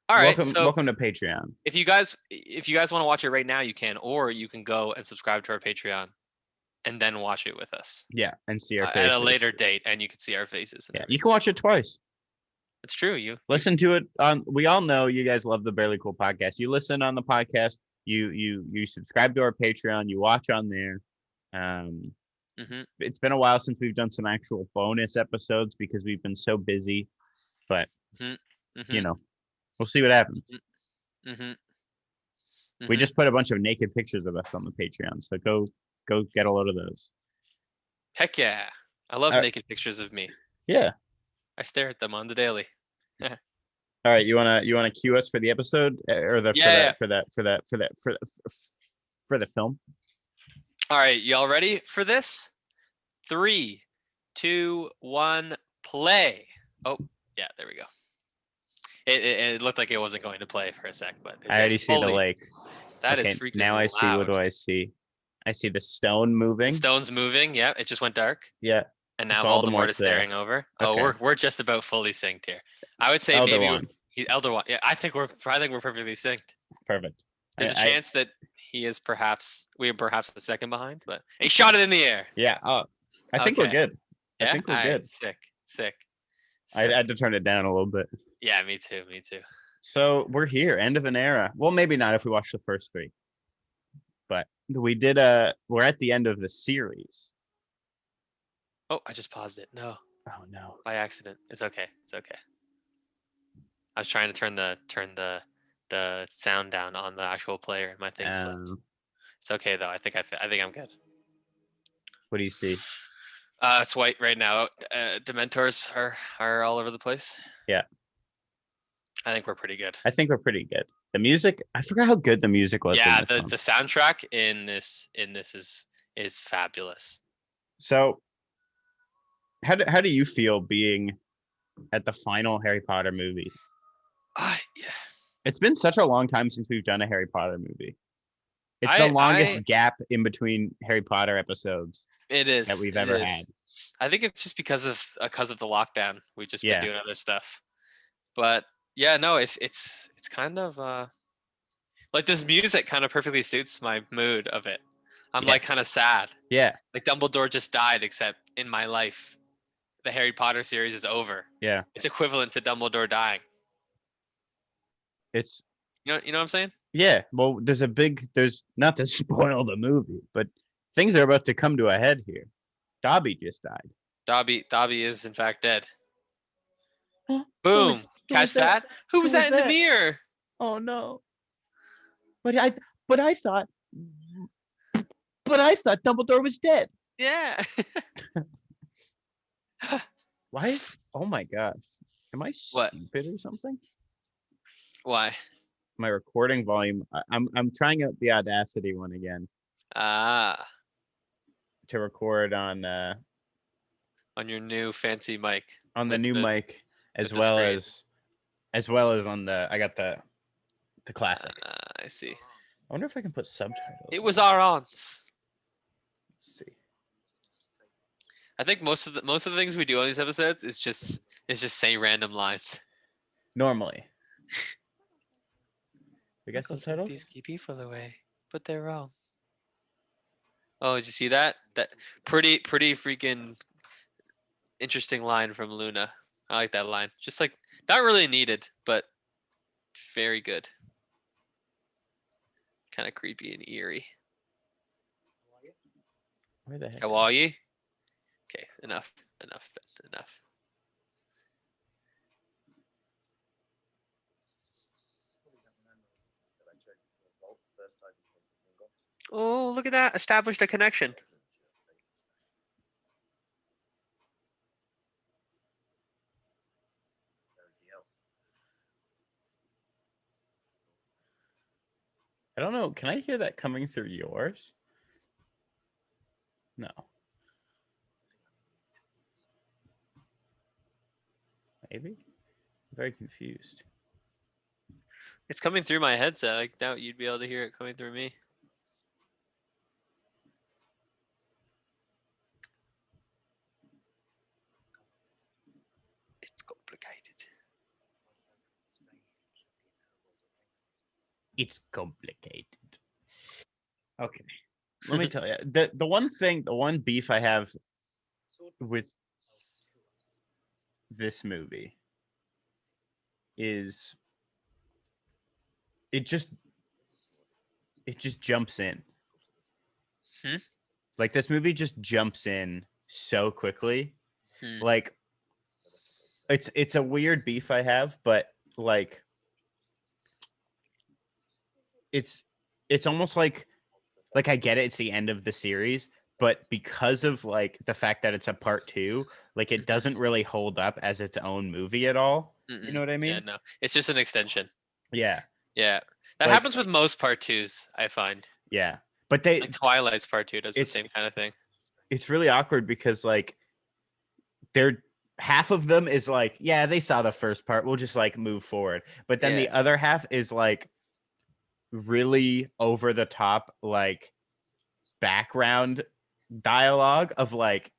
All right. So Welcome to Patreon. if you guys want to watch it right now, you can, or you can go and subscribe to our Patreon and then watch it with us Yeah, and see our at a faces. later date, and you can see our faces. And Yeah, everything. you can watch it twice. It's true. You Listen to it on. We all know you guys love the Barely Cool podcast. You listen on the podcast. You subscribe to our Patreon. You watch on there. Mhm. It's been a while since we've done some actual bonus episodes because we've been so busy. But Mhm. you Mhm. know, we'll see what happens. Mhm. We Mhm. just put a bunch of naked pictures of us on the Patreon, so go get a load of those. Heck yeah! I love Uh, naked pictures of me. yeah. I stare at them on the daily. All right. You wanna cue us for the episode or the Yeah, yeah. for the film? All right, y'all ready for this? 3, 2, 1, play. Oh, yeah, there we go. It looked like it wasn't going to play for a sec, but it I did. already see the Holy, lake. that is Okay, freaking now I see. What loud. do I see? I see the stone moving. Stone's moving. Yeah, it just went dark, Yeah. and now Voldemort Voldemort's is there. staring over. Oh, Okay. we're just about fully synced here. I would say Elder maybe Wand. he's Elder One. Yeah, I think we're perfectly synced. Perfect. There's a I chance that we are perhaps the second behind, but he shot it in the air. yeah. I think we're Okay. good. I Yeah. think we're All right. good. Sick. I had to turn it down a little bit. Yeah, me too. So we're here, end of an era. Well, maybe not if we watch the first three, but we did. We're at the end of the series. Oh, I just paused it. No, Oh no. by accident. It's okay. I was trying to turn the sound down on the actual player, and my thing slipped. It's okay though. I think I'm good. What do you see? It's white right now. Dementors are all over the place. Yeah. I think we're pretty good. I think we're pretty good. The music, I forgot how good the music was in Yeah, this the one. the soundtrack in this is fabulous. So how do you feel being at the final Harry Potter movie? Yeah. It's been such a long time since we've done a Harry Potter movie. It's the I longest gap in between Harry Potter episodes It that is. we've It ever is. had. I think it's just because of the lockdown. We've just been Yeah. doing other stuff. But yeah, no, it's kind of like this music kind of perfectly suits my mood of it. I'm like Yes. kind of sad. Yeah. Like Dumbledore just died, except in my life, the Harry Potter series is over. Yeah. It's equivalent to Dumbledore dying. It's You know what I'm saying? yeah. Well, there's not to spoil the movie, but things are about to come to a head here. Dobby just died. Dobby is in fact dead. Huh? Boom. Who was Catch that? Who was Who was that in the that? mirror? Oh no. But I thought Dumbledore was dead. Yeah. Why is oh my gosh. Am I What? stupid or something? Why? My recording volume. I'm trying out the Audacity one again Ah, to record on on your new fancy mic the with new the mic with the screen. as well as on the I got the classic. I see. I wonder if I can put subtitles. It was our aunts. Let's see. I think most of the things we do on these episodes is just say random lines. Normally. We got Uncles subtitles? These keep people away, but they're wrong. Oh, did you see that? That pretty freaking interesting line from Luna. I like that line. Just like not really needed, but very good. Kind of creepy and eerie. Where the heck? How are you? Okay, enough. Oh, look at that. Established a connection. I don't know. Can I hear that coming through yours? No. Maybe? I'm very confused. It's coming through my headset. I doubt you'd be able to hear it coming through me. It's complicated. It's complicated. Okay. Let me tell you. The one beef I have with this movie is it just jumps in. Hmm? Like this movie just jumps in so quickly. Hmm. Like it's a weird beef I have, but like it's almost like I get it, it's the end of the series, but because of like the fact that it's a part 2, like it Mhm. doesn't really hold up as its own movie at all. You know Mm-mm. what I Yeah, mean? no. It's just an extension. Yeah. Yeah. That Like happens with most part twos, I find. yeah. But Like Twilight's part two does the it's same kind of thing. it's really awkward because like they're half of them is like, yeah, they saw the first part, we'll just like move forward. But then Yeah. the other half is like really over the top, like background dialogue of like,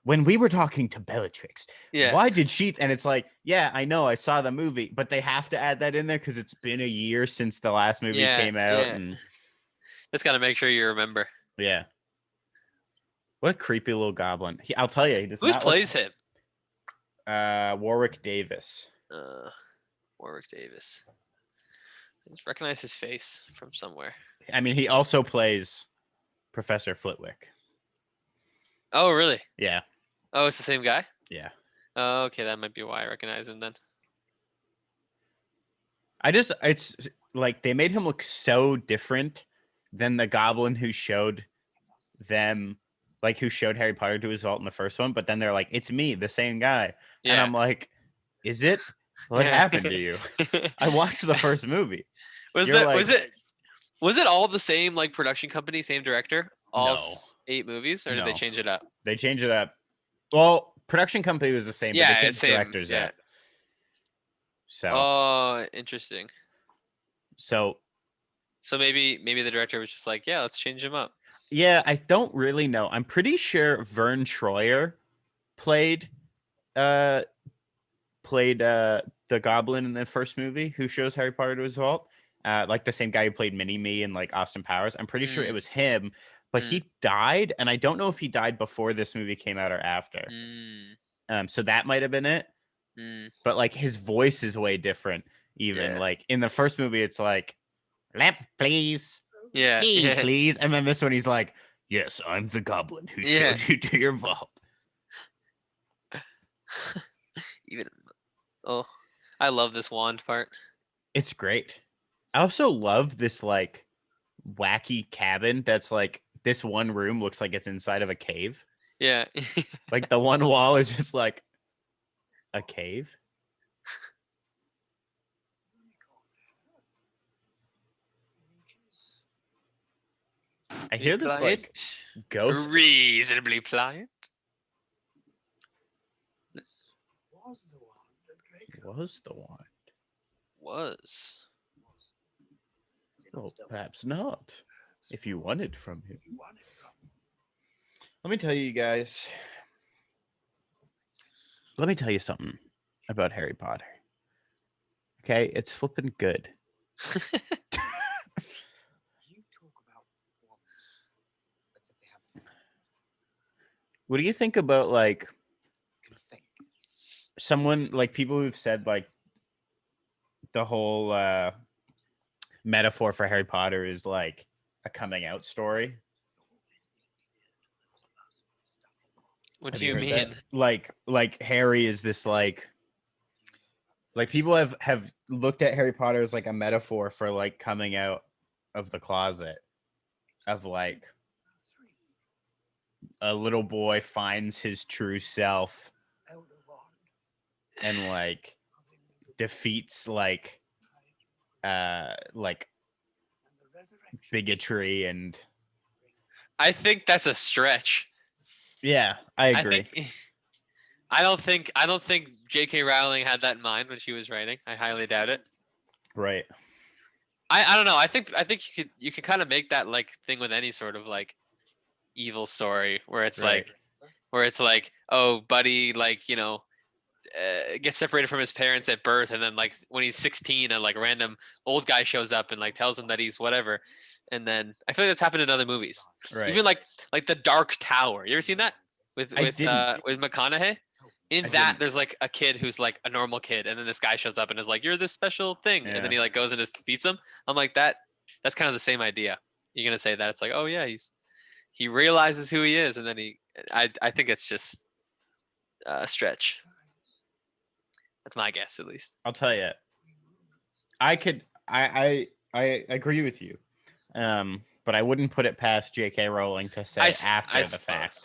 when we were talking to Bellatrix, Yeah. why did she? And it's like, yeah, I know, I saw the movie, but they have to add that in there because it's been a year since the last movie Yeah. came out, Yeah. and Just gotta make sure you remember. yeah, what a creepy little goblin. I'll tell you, he does Who not look. plays him? Warwick Davis. Uh Warwick Davis. I just recognize his face from somewhere. I mean, he also plays Professor Flitwick. Oh, really? Yeah, Oh, it's the same guy? yeah. Oh, okay, that might be why I recognize him then. It's like they made him look so different than the goblin who showed them, like who showed Harry Potter to his vault in the first one, but then they're like, it's me, the same guy. And Yeah. I'm like, is it? What Yeah. happened to you? I watched the first movie. was You're that like, was it all the same like production company, same director, all no, 8 movies, or did they no. change it up? They changed it up. Well, production company was the same, but they Yeah, it's changed same. directors Yeah. up. So, Oh, interesting. so So maybe the director was just like, yeah, let's change him up. yeah, I don't really know. I'm pretty sure Vern Troyer played uh the goblin in the first movie who shows Harry Potter to his vault. Like the same guy who played Mini Me in like Austin Powers. I'm pretty sure it Mm, was him, but mm, he died, and I don't know if he died before this movie came out or after. mm, So that might have been it. mm. But like his voice is way different. Even Yeah. like in the first movie, it's like lamp, please, Yeah. key, Yeah. please, and then this one, he's like, yes, I'm the goblin who Yeah. showed you to your vault. Even oh, I love this wand part. It's great. I also love this like wacky cabin that's like this one room looks like it's inside of a cave. Yeah. Like the one wall is just like a cave. I hear this like Pliant. ghost. Reasonably pliant. Was the one? Was. Well, perhaps not. If you wanted from him. Let me tell you guys. Let me tell you something about Harry Potter. Okay, it's flipping good. What do you think about like someone like people who've said like the whole metaphor for Harry Potter is like a coming out story? What Have do you you heard that? mean? Like Harry is this like people have looked at Harry Potter as like a metaphor for like coming out of the closet, of like a little boy finds his true self and like defeats like bigotry and I think that's a stretch. yeah, I I agree. think I don't think J.K. Rowling had that in mind when she was writing. I highly doubt it. Right. I don't know. I think you could kind of make that like thing with any sort of like evil story Right. where it's like, oh, buddy, like, you know, gets separated from his parents at birth, and then like when he's 16, a like random old guy shows up and like tells him that he's whatever, and then I feel like that's happened in other movies. Right. Even like the Dark Tower. You ever seen that I didn't. with McConaughey? In I that, didn't. there's like a kid who's like a normal kid, and then this guy shows up and is like, "You're this special thing," and then Yeah. he like goes and just defeats him. I'm like that. That's kind of the same idea. You're gonna say that it's like, oh yeah, he realizes who he is, and then I think it's just a stretch. That's my guess, at least. I'll tell you. I agree with you. But I wouldn't put it past J.K. Rowling to say after the fact.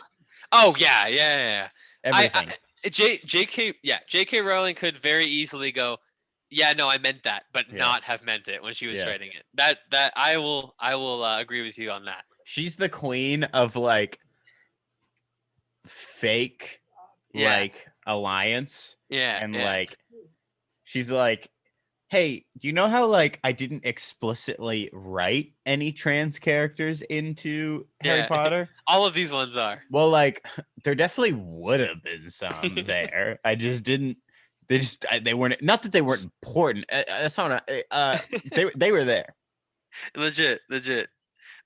Oh yeah. Everything. J.K. Rowling could very easily go, yeah, no, I meant that, but Yeah. not have meant it when she was Yeah. writing it. That I will agree with you on that. She's the queen of like fake Yeah. like alliance. Yeah, And yeah. like she's like, hey, do you know how like I didn't explicitly write any trans characters into Harry Yeah. Potter? All of these ones are. Well, like there definitely would have been some there. I just didn't. They weren't. Not that they weren't important. That's not. They were there. Legit.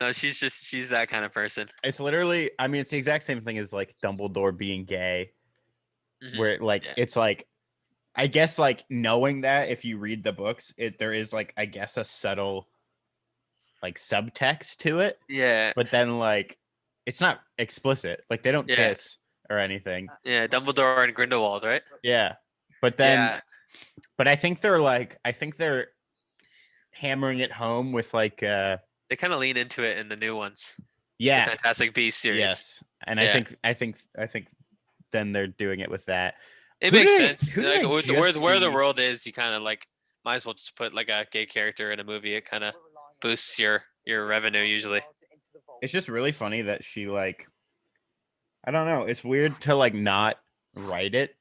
No, she's that kind of person. It's literally. I mean, it's the exact same thing as like Dumbledore being gay, Mhm. where like Yeah. it's like, I guess like knowing that if you read the books, there is like I guess a subtle like subtext to it. Yeah. But then like it's not explicit. Like they don't Yeah. kiss or anything. Yeah, Dumbledore and Grindelwald, right? Yeah. But then Yeah. but I think they're hammering it home with like They kind of lean into it in the new ones. The yeah. Fantastic Beasts series. Yes. And Yeah. I think then they're doing it with that. It Who makes did I- sense. who did Like I where just the see? world is, you kind of like might as well just put like a gay character in a movie. It kind of boosts your revenue usually. It's just really funny that she like I don't know. It's weird to like not write it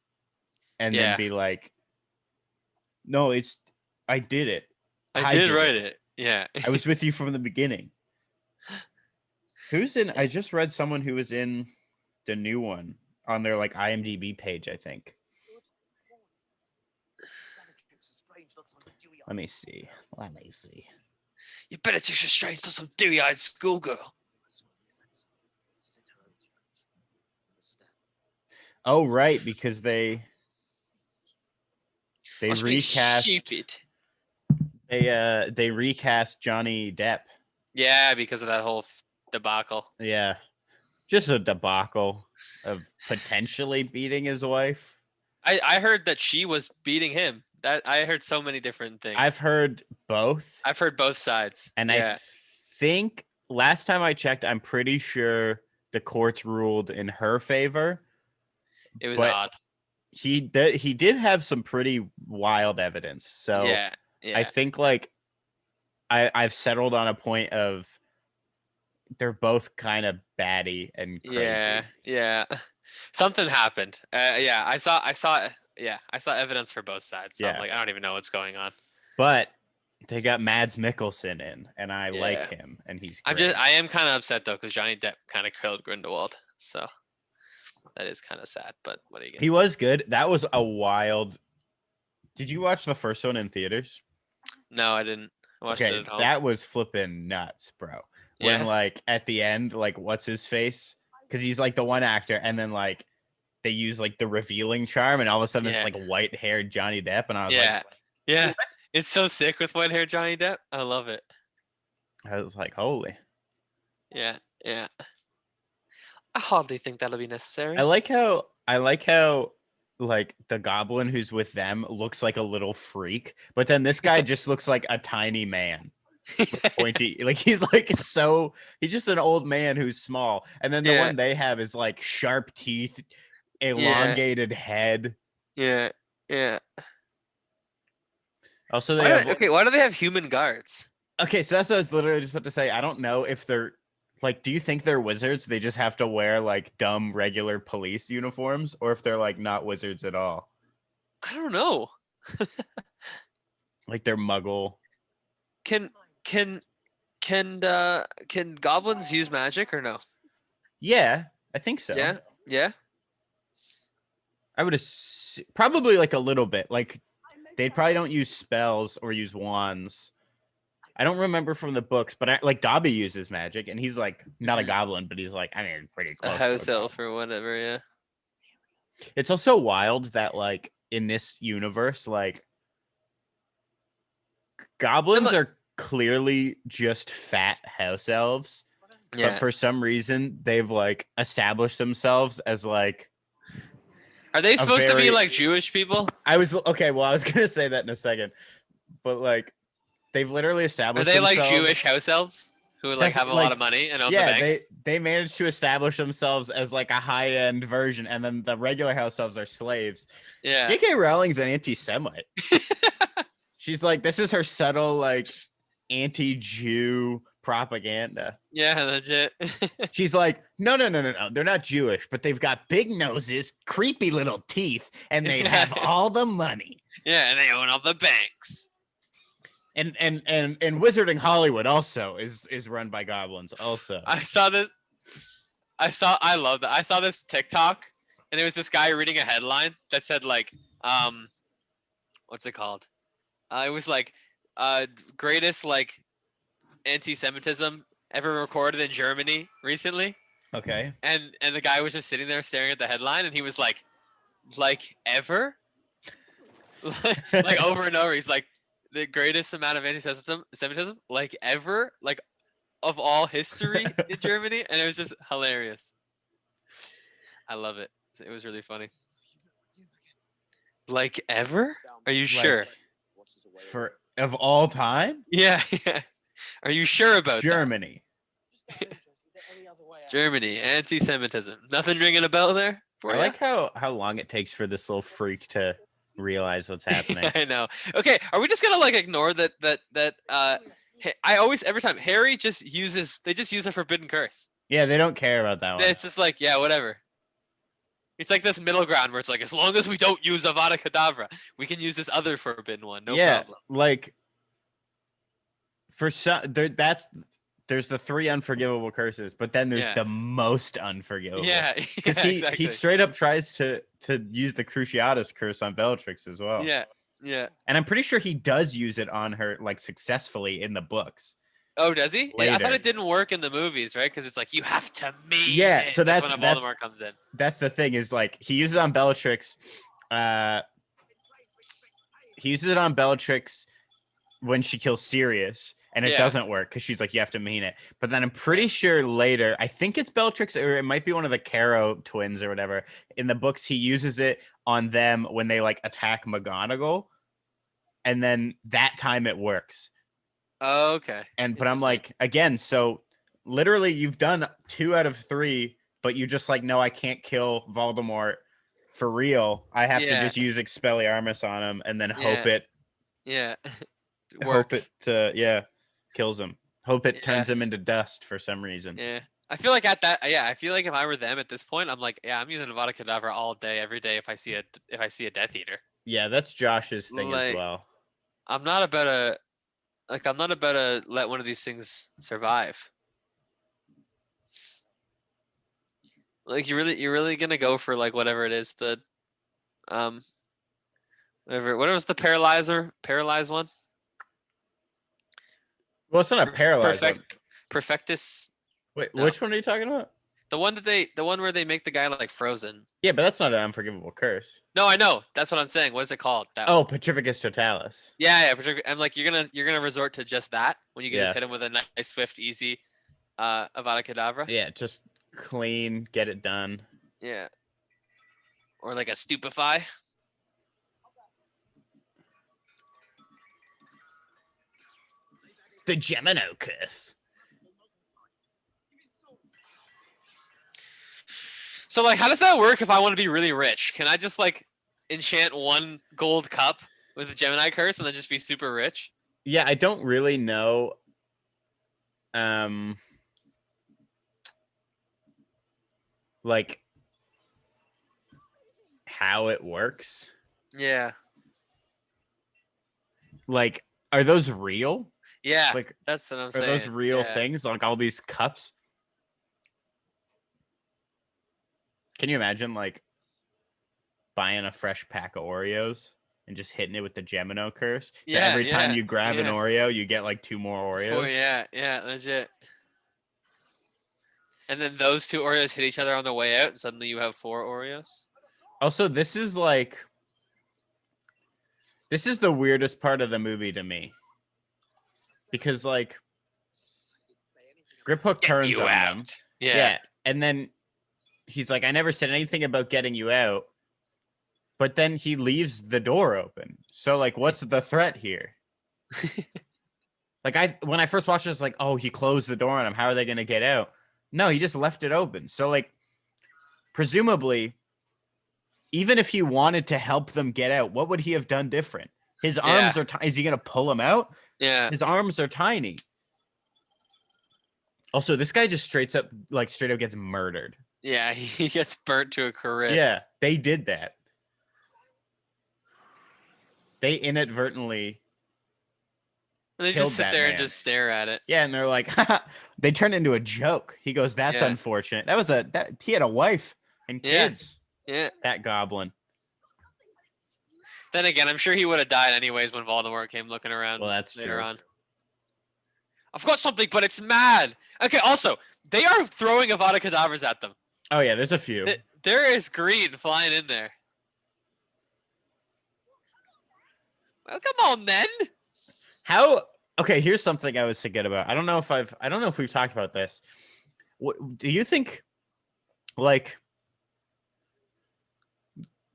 and Yeah. then be like, no, I did it. I did write it. Yeah. I was with you from the beginning. Who's in? I just read someone who was in the new one on their like IMDb page, I think. Let me see. You better teach her straight to some dewy-eyed schoolgirl. Oh, right, because they Must be recast stupid. they recast Johnny Depp. Yeah, because of that whole debacle. Yeah. Just a debacle of potentially beating his wife. I heard that she was beating him. That I heard so many different things. I've heard both. I've heard both sides. And yeah. I think last time I checked, I'm pretty sure the courts ruled in her favor. It was odd. He did have some pretty wild evidence. So yeah. I think like I've settled on a point of they're both kind of batty and crazy. Yeah. Something happened. Yeah, I saw evidence for both sides. So I'm like, I don't even know what's going on. But they got Mads Mikkelsen in, and I like him, and he's great. I am kind of upset though, because Johnny Depp kind of killed Grindelwald. So that is kind of sad, but what are you gonna He was good. That was a wild. Did you watch the first one in theaters? No, I didn't. I watched it at home. That was flipping nuts, bro. When like at the end, like what's his face? Because he's like the one actor, and then like they use like the revealing charm, and all of a sudden it's like white-haired Johnny Depp, and I was like, yeah, it's so sick with white-haired Johnny Depp. I love it. I was like, holy. Yeah. I hardly think that'll be necessary. I like how like the goblin who's with them looks like a little freak, but then this guy just looks like a tiny man. Pointy, like he's just an old man who's small, and then the one they have is like sharp teeth, elongated head. Yeah. Also, why do they have human guards? Okay, so that's what I was literally just about to say. I don't know if they're like, do you think they're wizards? They just have to wear like dumb regular police uniforms, or if they're like not wizards at all? I don't know. Like they're muggle. Can goblins use magic or no? Yeah, I think so. Yeah. I would probably like a little bit. Like they probably don't use spells or use wands. I don't remember from the books, but like Dobby uses magic, and he's like not a goblin, but he's like, I mean, pretty A close to a house elf goblin. or whatever. Yeah. It's also wild that like in this universe, like And goblins like, are clearly just fat house elves, but yeah. for some reason they've like established themselves as like Are they a supposed to be very. like Jewish people? I was okay. Well, I was gonna say that in a second, but like they've literally Are established they like Jewish themselves. house elves who like That's have a lot of like, money and own the yeah, banks? they managed to establish themselves as like a high end version, and then the regular house elves are slaves. Yeah. J.K. Rowling's an anti-Semite. She's like, this is her subtle like anti-Jew propaganda. Yeah, legit. She's like, no, they're not Jewish, but they've got big noses, creepy little teeth, and they'd have all the money. Yeah, and they own all the banks. And Wizarding Hollywood also is run by goblins. Also, I saw this. I love that. I saw this TikTok, and it was this guy reading a headline that said like, what's it called? It was like, greatest like anti-Semitism ever recorded in Germany recently. okay. And the guy was just sitting there staring at the headline, and he was like ever, like over and over. He's like, the greatest amount of anti-Semitism like ever, like of all history in Germany, and it was just hilarious. I love it. It was really funny. Like ever? Are you sure? For of all time, Yeah, yeah. Are you sure about Germany. that? Germany, anti-Semitism. Nothing ringing a bell there for I you? like how long it takes for this little freak to realize what's happening. I know. Okay, are we just gonna like ignore that? I always every time Harry just uses they just use a forbidden curse. Yeah, they don't care about that one. It's just like yeah, whatever. It's like this middle ground where it's like as long as we don't use Avada Kedavra, we can use this other forbidden one. No problem. Like for some, there's the 3 unforgivable curses, but then there's the most unforgivable. Yeah, because exactly. he straight up tries to use the Cruciatus curse on Bellatrix as well. Yeah, yeah. And I'm pretty sure he does use it on her like successfully in the books. Oh, does he? Later. I thought it didn't work in the movies, right? Because it's like you have to mean. Yeah, it. so that's when Voldemort comes in. That's the thing is like he uses it on Bellatrix. He uses it on Bellatrix when she kills Sirius, and it doesn't work because she's like, you have to mean it. But then I'm pretty sure later, I think it's Bellatrix or it might be one of the Caro twins or whatever. In the books, he uses it on them when they like attack McGonagall, and then that time it works. Oh, okay. But I'm like, again, so literally you've done 2 out of 3, but you just like, no, I can't kill Voldemort for real. I have to just use Expelliarmus on him and then hope it. Yeah. Hope it kills him. Hope it turns him into dust for some reason. Yeah. I feel like at that, I feel like if I were them at this point, I'm like, yeah, I'm using Avada Kedavra all day, every day if I see a Death Eater. Yeah, that's Josh's thing as well. I'm not about to let one of these things survive. Like you're really gonna go for like whatever it is, the whatever was the paralyzed one? Well, it's not a paralyzed one. Perfectus. Wait, which one are you talking about? The one where they make the guy like frozen. Yeah, but that's not an unforgivable curse. No, I know. That's what I'm saying. What is it called? Petrificus Totalis. Yeah. I'm like, you're gonna resort to just that when you can just hit him with a nice, swift, easy, Avada Kedavra. Yeah, just clean, get it done. Yeah. Or like a stupefy. The Gemino curse. So like, how does that work if I want to be really rich? Can I just like enchant 1 gold cup with the Gemini curse and then just be super rich? Yeah, I don't really know. Like how it works. Yeah. Like, are those real? Yeah. Like, that's what I'm saying. Are those real things? Like all these cups? Can you imagine like buying a fresh pack of Oreos and just hitting it with the Gemino curse. So Yeah, every time yeah, you grab an yeah. Oreo, you get like 2 more Oreos. Yeah, legit. And then those 2 Oreos hit each other on the way out, and suddenly you have 4 Oreos. Also, this is the weirdest part of the movie to me. Because like Grip Hook turns on them. Yeah. And then he's like, I never said anything about getting you out. But then he leaves the door open. So like, what's the threat here? Like when I first watched it, it's like, oh, he closed the door on him. How are they going to get out? No, he just left it open. So like, presumably, even if he wanted to help them get out, what would he have done different? His arms are is he going to pull him out? Yeah. His arms are tiny. Also, this guy just straight up gets murdered. Yeah, he gets burnt to a crisp. Yeah, they did that. They inadvertently they just sit there and just stare at it. Yeah, and they're like, they turn into a joke. He goes, "That's unfortunate." He had a wife and kids. Yeah, that goblin. Then again, I'm sure he would have died anyways when Voldemort came looking around. Well, that's later true. on. I've got something, but it's mad. Okay, also, they are throwing Avada Kedavras at them. Oh yeah, there's a few. There is green flying in there. Well, come on then. How? Okay, here's something I was thinking about. I don't know if we've talked about this. What do you think? Like,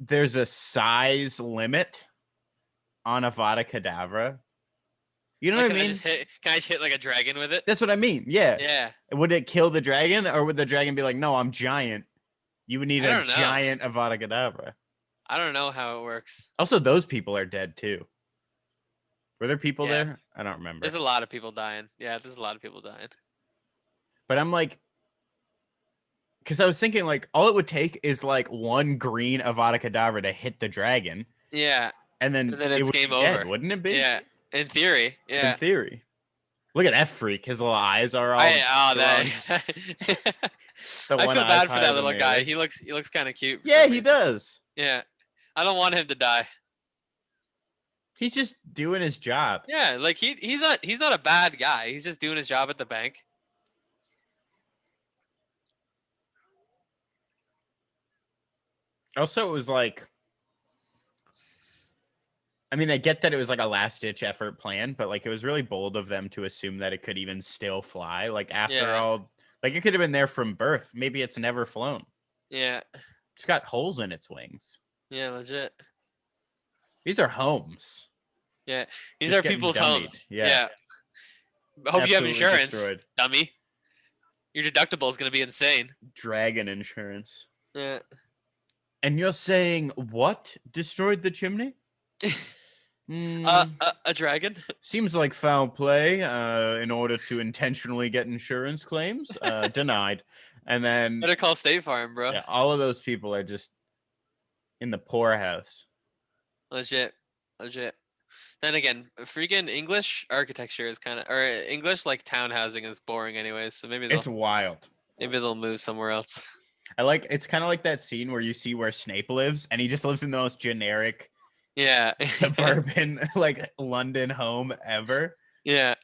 there's a size limit on Avada Kedavra. You know what I mean? Can I just hit like a dragon with it? That's what I mean. Yeah. Yeah. Would it kill the dragon, or would the dragon be like, "No, I'm giant"? You would need a giant Avada Kedavra. I don't know how it works. Also, those people are dead too. Were there people there? I don't remember. There's a lot of people dying. Yeah, there's a lot of people dying. But I'm like, because I was thinking like all it would take is like 1 green Avada Kedavra to hit the dragon. Yeah. And then it's game over, wouldn't it be? Yeah. In theory. Yeah. In theory. Look at F Freak. His little eyes are all. I feel bad for that little guy. He looks kind of cute. Yeah, he does. Yeah. I don't want him to die. He's just doing his job. Yeah, like he's not a bad guy. He's just doing his job at the bank. Also, it was like, I mean, I get that it was like a last-ditch effort plan, but like it was really bold of them to assume that it could even still fly. Like after all, like it could have been there from birth. Maybe it's never flown. Yeah. It's got holes in its wings. Yeah, legit. These are homes. Yeah, these are people's homes. Yeah. I hope you have insurance, dummy. Your deductible is going to be insane. Dragon insurance. Yeah. And you're saying what destroyed the chimney? A dragon? Seems like foul play in order to intentionally get insurance claims. Denied. And then... Better call State Farm, bro. Yeah, all of those people are just in the poorhouse. Legit. Then again, freaking English architecture is kind of... Or English, like, town housing is boring anyways, so maybe it's wild. Maybe they'll move somewhere else. It's kind of like that scene where you see where Snape lives, and he just lives in the most generic... Yeah. suburban like London home ever. Yeah.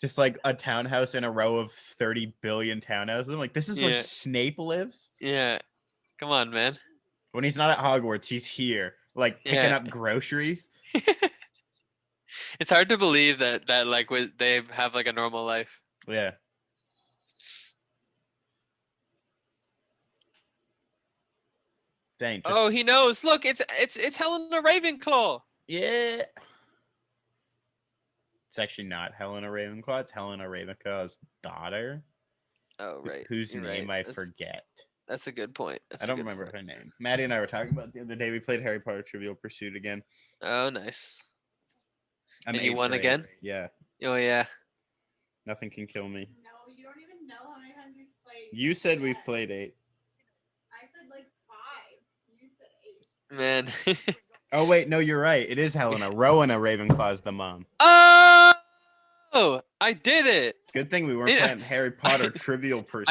Just like a townhouse in a row of 30 billion townhouses. I'm like, this is where Snape lives? Yeah. Come on, man. When he's not at Hogwarts, he's here, like picking up groceries. It's hard to believe that like they have like a normal life. Yeah. Dang, oh, he knows. Look, it's Helena Ravenclaw. Yeah. It's actually not Helena Ravenclaw. It's Helena Ravenclaw's daughter. Oh, right. Whose name I forget. That's a good point. I don't remember her name. Maddie and I were talking about it the other day. We played Harry Potter Trivial Pursuit again. Oh, nice. And you won again? Yeah. Oh, yeah. Nothing can kill me. No, you don't even know how many times we've played. You said we've played 8. I said like 5. You said 8. Man. Oh, wait. No, you're right. It is Helena. Rowena Ravenclaw's the mom. Oh, I did it. Good thing we weren't playing Harry Potter Trivial Pursuit.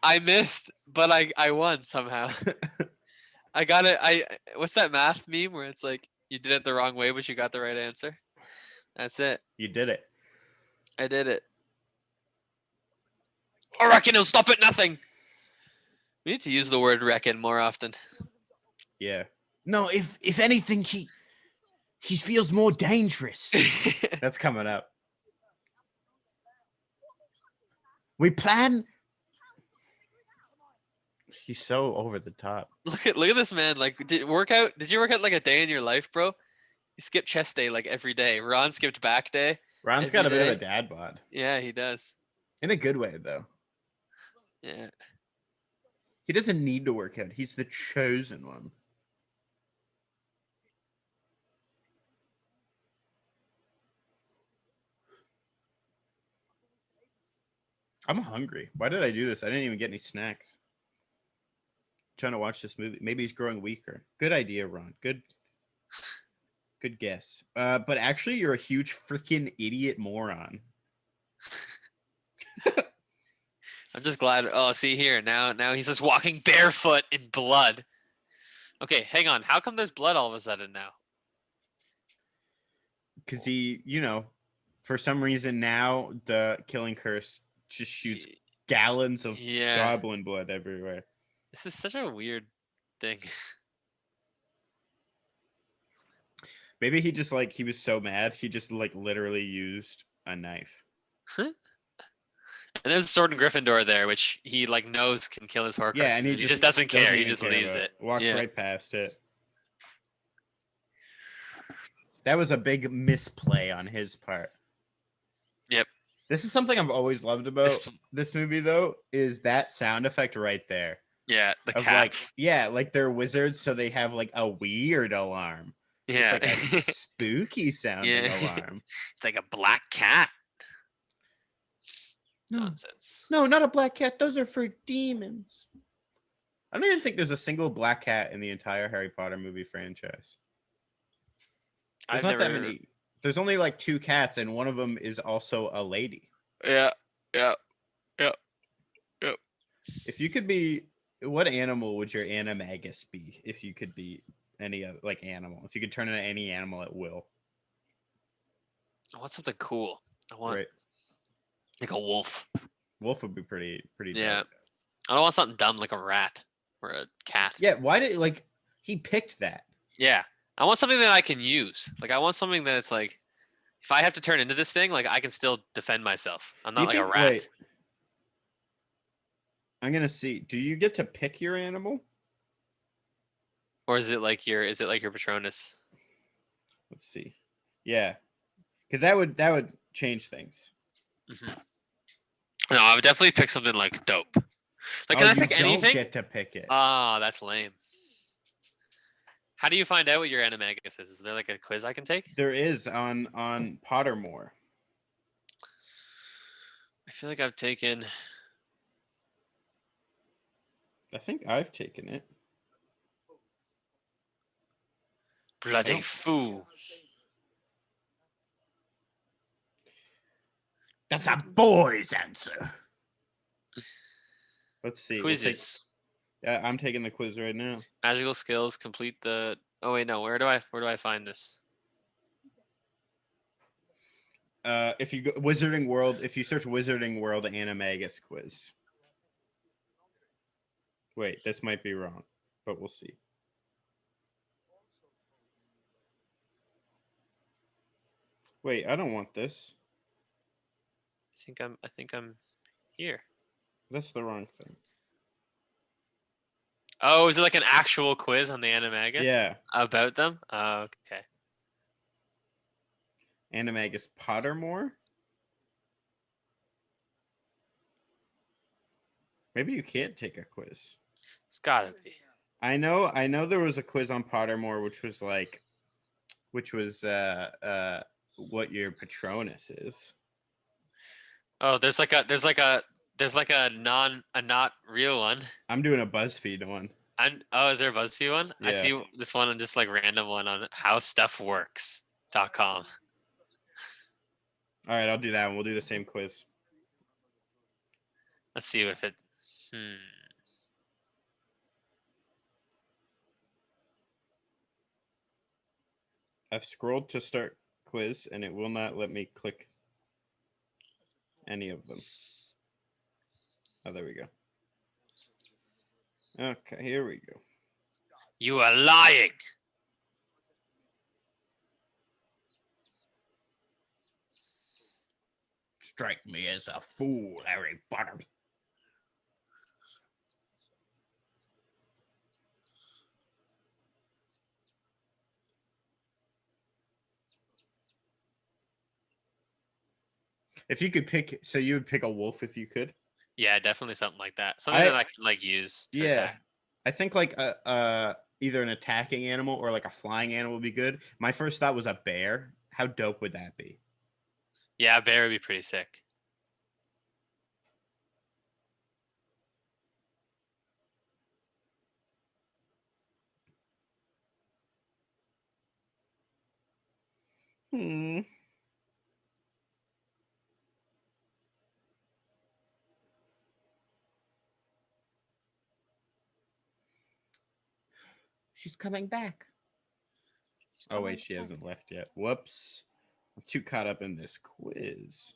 I missed, but I won somehow. I got it. What's that math meme where it's like you did it the wrong way, but you got the right answer? That's it. You did it. I did it. I reckon he'll stop at nothing. We need to use the word reckon more often. Yeah. No, if anything, he feels more dangerous. That's coming up. We plan. He's so over the top. look at this man. Like, did you work out like a day in your life, bro? You skip chest day like every day. Ron skipped back day. Ron's every got a bit of day. a dad bod. Yeah, he does. In a good way, though. Yeah. He doesn't need to work out. He's the chosen one. I'm hungry. Why did I do this? I didn't even get any snacks. Trying to watch this movie. Maybe he's growing weaker. Good idea, Ron. Good guess. But actually, you're a huge freaking idiot moron. I'm just glad. Oh, see here now he's just walking barefoot in blood. Okay, hang on. How come there's blood all of a sudden now? Because he, for some reason now the killing curse just shoots gallons of Yeah. goblin blood everywhere. This is such a weird thing. Maybe he just he was so mad he just literally used a knife. And there's Sword and Gryffindor there, which he knows can kill his Horcrux. Yeah, and he just doesn't care. He just leaves it. Walks Yeah. right past it. That was a big misplay on his part. Yep. This is something I've always loved about this movie, though, is that sound effect right there. Yeah, the Of cats. they're wizards, so they have a weird alarm. Yeah. It's a spooky sounding alarm. It's like a black cat. No. Nonsense. No, not a black cat. Those are for demons. I don't even think there's a single black cat in the entire Harry Potter movie franchise. There's not that many. There's only 2 cats, and one of them is also a lady. Yeah. If you could be, what animal would your animagus be? If you could be any animal, if you could turn into any animal at will. I want something cool. I want Right. like a wolf. Wolf would be pretty. Yeah. dope. I don't want something dumb like a rat or a cat. Yeah. Why did he picked that? Yeah. I want something that I can use. I want something that's if I have to turn into this thing, I can still defend myself. I'm not like a rat. Wait, I'm gonna see. Do you get to pick your animal? Or is it like your Patronus? Let's see. Yeah, because that would change things. Mm-hmm. No, I would definitely pick something dope. Can I pick anything? Don't get to pick it. Oh, that's lame. How do you find out what your animagus is? Is there a quiz I can take? There is on Pottermore. I feel like I've taken. I think I've taken it. Bloody fools. That's a boy's answer. Let's see. Quizzes. Yeah, I'm taking the quiz right now. Magical skills. Complete the. Oh wait, no. Where do I find this? If you go Wizarding World, if you search Wizarding World Animagus quiz. Wait, this might be wrong, but we'll see. Wait, I don't want this. I think I'm here. That's the wrong thing. Oh, is it an actual quiz on the Animagus? Yeah. About them? Oh, okay. Animagus Pottermore? Maybe you can't take a quiz. It's gotta be. I know there was a quiz on Pottermore which was what your Patronus is. Oh, there's a not real one. I'm doing a BuzzFeed one. Is there a BuzzFeed one? Yeah. I see this one and just random one on howstuffworks.com. All right, I'll do that one. We'll do the same quiz. Let's see if it. I've scrolled to start quiz, and it will not let me click any of them. Oh, there we go. Okay, here we go. You are lying. Strike me as a fool, Harry Potter. If you could pick, so you would pick a wolf if you could? Yeah, definitely something like that. Something that I can like use to attack. I think like either an attacking animal or like a flying animal would be good. My first thought was a bear. How dope would that be? Yeah, a bear would be pretty sick. Hmm. She's coming back. Oh wait, she hasn't left yet. Whoops. I'm too caught up in this quiz.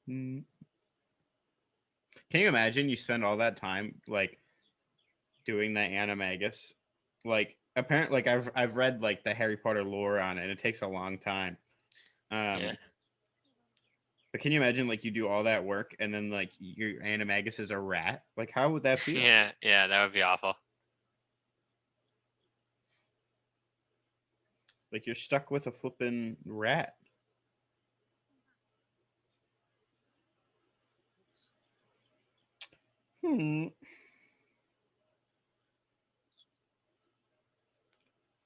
Can you imagine you spend all that time like doing the animagus? Like apparently like I've read like the Harry Potter lore on it and it takes a long time. Yeah. But can you imagine like you do all that work and then like your animagus is a rat? Like how would that feel? Yeah, that would be awful. Like you're stuck with a flippin' rat.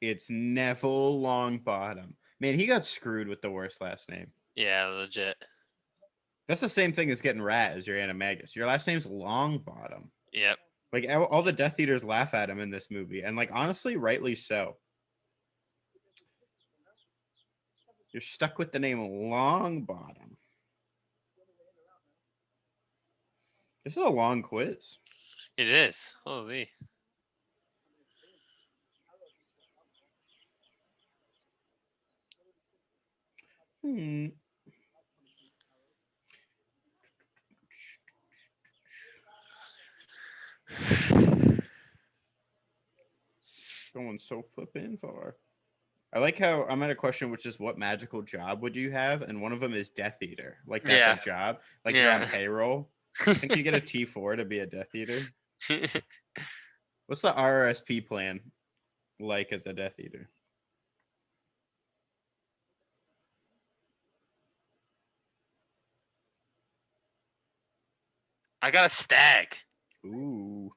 It's Neville Longbottom. Man, he got screwed with the worst last name. Yeah, legit. That's the same thing as getting rat as your animagus. Your last name's Longbottom. Yep. Like all the Death Eaters laugh at him in this movie, and like honestly, rightly so. You're stuck with the name Longbottom. This is a long quiz. It is. Holy. Going so flippin' far. I like how I'm at a question, which is what magical job would you have? And one of them is Death Eater. Like that's a job. Like you're on payroll. I think you get a T4 to be a Death Eater. What's the RRSP plan like as a Death Eater? I got a stag. Ooh.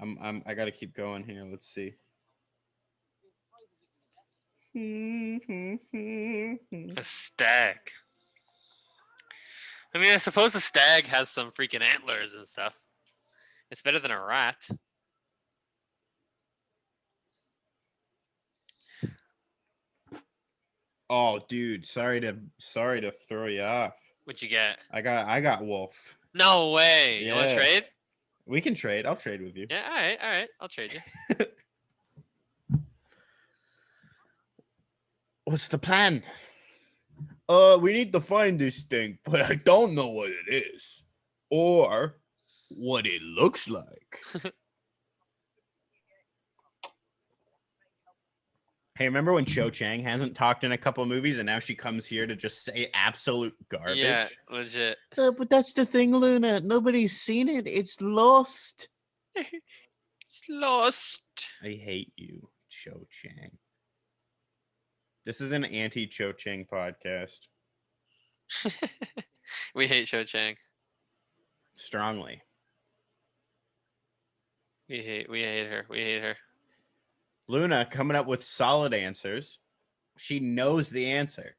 I gotta keep going here. Let's see. A stag. I mean, I suppose a stag has some freaking antlers and stuff. It's better than a rat. Oh, dude, sorry to throw you off. What'd you get? I got wolf. No way. Yeah. You want to trade? We can trade. I'll trade with you. Yeah, all right. I'll trade you. What's the plan? We need to find this thing, but I don't know what it is or what it looks like. Hey, remember when Cho Chang hasn't talked in a couple movies and now she comes here to just say absolute garbage? Yeah, legit. But that's the thing, Luna. Nobody's seen it. It's lost. It's lost. I hate you, Cho Chang. This is an anti-Cho Chang podcast. We hate Cho Chang. Strongly. We hate her. We hate her. Luna coming up with solid answers. She knows the answer.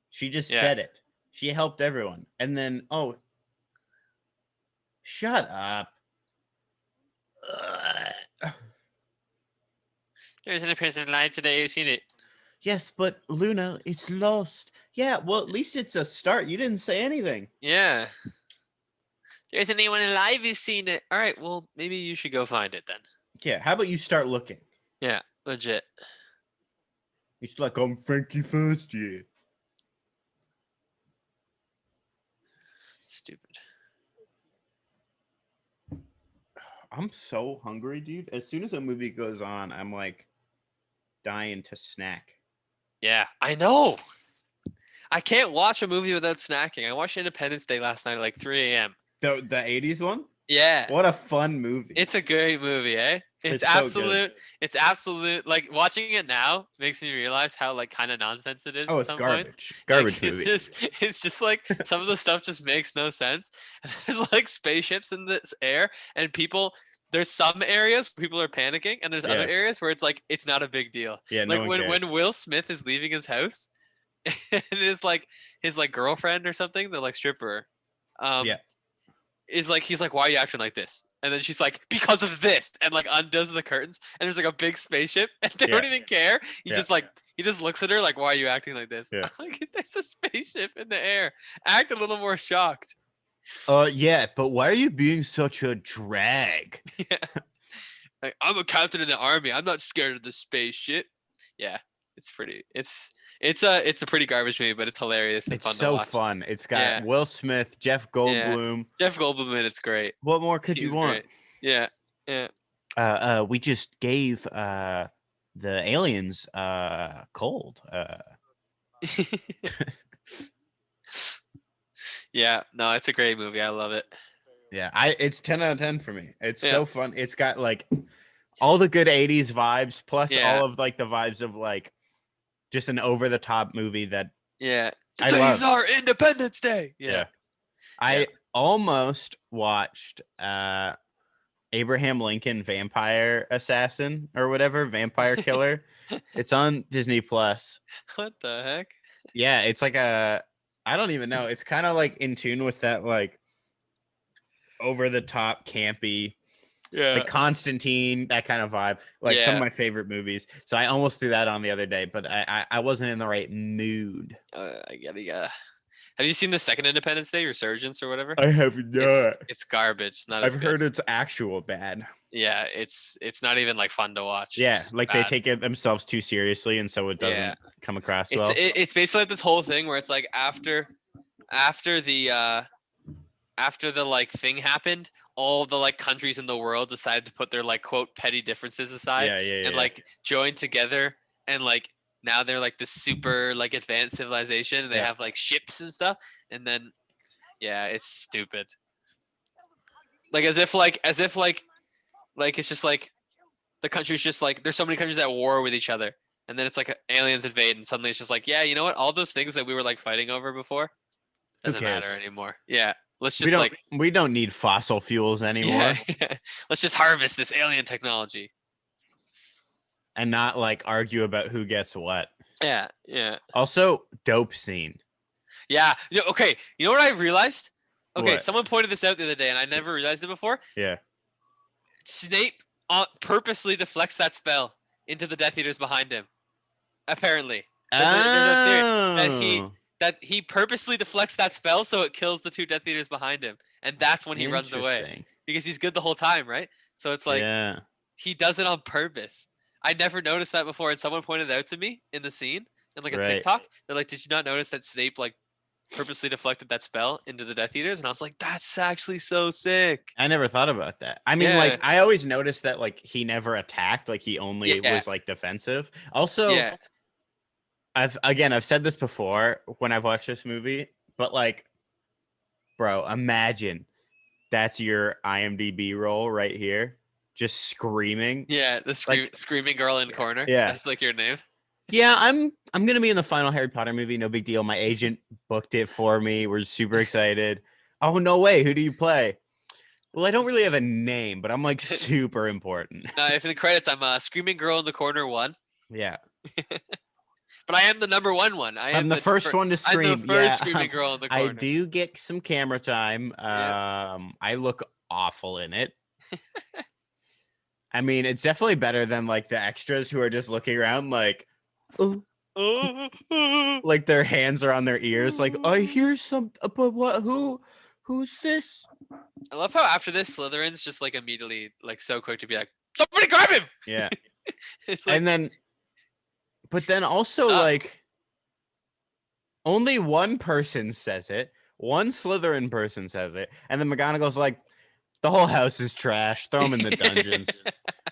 She just said it. She helped everyone. And then, shut up. There's an person live today. You've seen it. Yes, but Luna, it's lost. Yeah, well, at least it's a start. You didn't say anything. Yeah. There's anyone alive who's seen it. All right. Well, maybe you should go find it then. Yeah, how about you start looking? Yeah. Legit. It's like I'm Frankie first year. Stupid. I'm so hungry, dude. As soon as a movie goes on, I'm like dying to snack. Yeah, I know. I can't watch a movie without snacking. I watched Independence Day last night at like 3 a.m. The 80s one? Yeah. What a fun movie. It's a great movie, eh? It's It's so good. absolute. It's absolute. Like watching it now makes me realize how like kind of nonsense it is. Oh, at it's some garbage. points. Garbage Like, movie. It's just like some of the stuff just makes no sense. And there's like spaceships in this air, and people. There's some areas where people are panicking, and there's other Yeah. areas where it's like it's not a big deal. Yeah, Like no one when cares. Oh, Will Smith is leaving his house, and it is like his like girlfriend or something, the like stripper. Yeah. Is like he's like, why are you acting like this? And then she's like, because of this, and like undoes the curtains, and there's like a big spaceship, and they don't Yeah. even care. He Yeah. just like he just looks at her like, why are you acting like this? Yeah. Like, there's a spaceship in the air. Act a little more shocked. Yeah, but why are you being such a drag? Yeah. Like, I'm a captain in the army. I'm not scared of the spaceship. Yeah, it's pretty. It's a pretty garbage movie, but it's hilarious and It's fun to so watch. fun. It's got Yeah. Will Smith, Jeff Goldblum. Jeff Goldblum, and it's great. What more could you He's want? great. Yeah, yeah. We just gave the aliens cold. Yeah, no, it's a great movie. I love it. Yeah, it's 10 out of 10 for me. It's Yeah. so fun. It's got like all the good 80s vibes plus Yeah. all of like the vibes of like just an over the top movie that Yeah. I Today's love. our Independence Day. Yeah. I almost watched Abraham Lincoln Vampire Assassin or whatever, Vampire Killer. It's on Disney Plus. What the heck? Yeah, it's like I don't even know. It's kind of like in tune with that like over the top campy, Yeah. like Constantine, that kind of vibe. Like some Yeah. of my favorite movies. So I almost threw that on the other day, but I wasn't in the right mood. I gotta. Have you seen the second Independence Day Resurgence or whatever? I have It's garbage. It's not as I've good. heard it's actual bad. Yeah, it's not even like fun to watch. Yeah, It's like bad. they take it themselves too seriously, and so it doesn't Yeah. come across It's well. it's basically like this whole thing where it's like after the like thing happened, all the like countries in the world decided to put their like quote petty differences aside yeah. and like join together, and like now they're like this super like advanced civilization, and they Yeah. have like ships and stuff, and then yeah, it's stupid. Like as if it's just like the country's just like there's so many countries at war with each other, and then it's like aliens invade, and suddenly it's just like, yeah, you know what, all those things that we were like fighting over before doesn't matter cares? anymore. Yeah, let's we just don't like we don't need fossil fuels anymore, yeah, let's just harvest this alien technology. and not like argue about who gets what. Yeah. Also, dope scene. Yeah. Okay. You know what I realized? Okay, What? someone pointed this out the other day, and I never realized it before. Yeah. Snape purposely deflects that spell into the Death Eaters behind him. Apparently, there's a theory that he purposely deflects that spell so it kills the two Death Eaters behind him, and that's when he runs away Interesting. because he's good the whole time, right? So it's like yeah. he does it on purpose. I never noticed that before, and someone pointed it out to me in the scene in like a Right. TikTok. They're like, "Did you not notice that Snape like purposely deflected that spell into the Death Eaters?" And I was like, "That's actually so sick." I never thought about that. I mean, Yeah. like I always noticed that like he never attacked, like he only Yeah. was like defensive. Also, Yeah, I've said this before when I've watched this movie, but like, bro, imagine that's your IMDb role right here, just screaming. yeah. The screaming girl in the corner. Yeah. That's like your name. Yeah, I'm gonna be in the final Harry Potter movie. No big deal. My agent booked it for me. We're super excited. Oh no way! Who do you play? Well, I don't really have a name, but I'm like super important. Now, if in the credits, I'm screaming girl in the corner 1, Yeah, but I am the number one. I am I'm the first one to scream. I'm the first Yeah, screaming girl in the corner. I do get some camera time. Yeah. I look awful in it. I mean, it's definitely better than like the extras who are just looking around like, oh, like their hands are on their ears, like I hear some, but what? Who's this? I love how after this, Slytherin's just like immediately like so quick to be like, somebody grab him. Yeah, It's like, and then, but then also Stop. like, only one person says it. One Slytherin person says it, and then McGonagall's like, the whole house is trash. Throw him in the dungeons.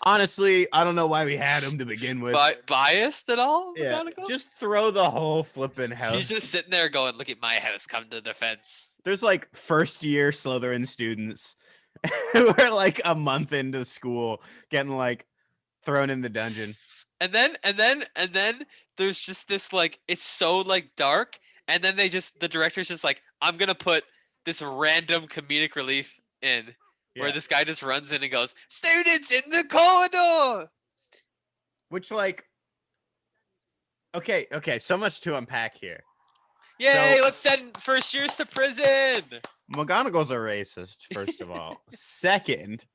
Honestly, I don't know why we had him to begin with. Biased at all, Yeah, McGonagall? just throw the whole flippin' house. She's just sitting there going, "Look at my house, come to defense." There's like first year Slytherin students who are like a month into school getting like thrown in the dungeon. And then there's just this like it's so like dark, and then the director's just like, I'm gonna put this random comedic relief in where Yeah. this guy just runs in and goes, "Students in the corridor." Which like okay, so much to unpack here. Yay, So- let's send first years to prison. McGonagall's a racist, first of all. Second,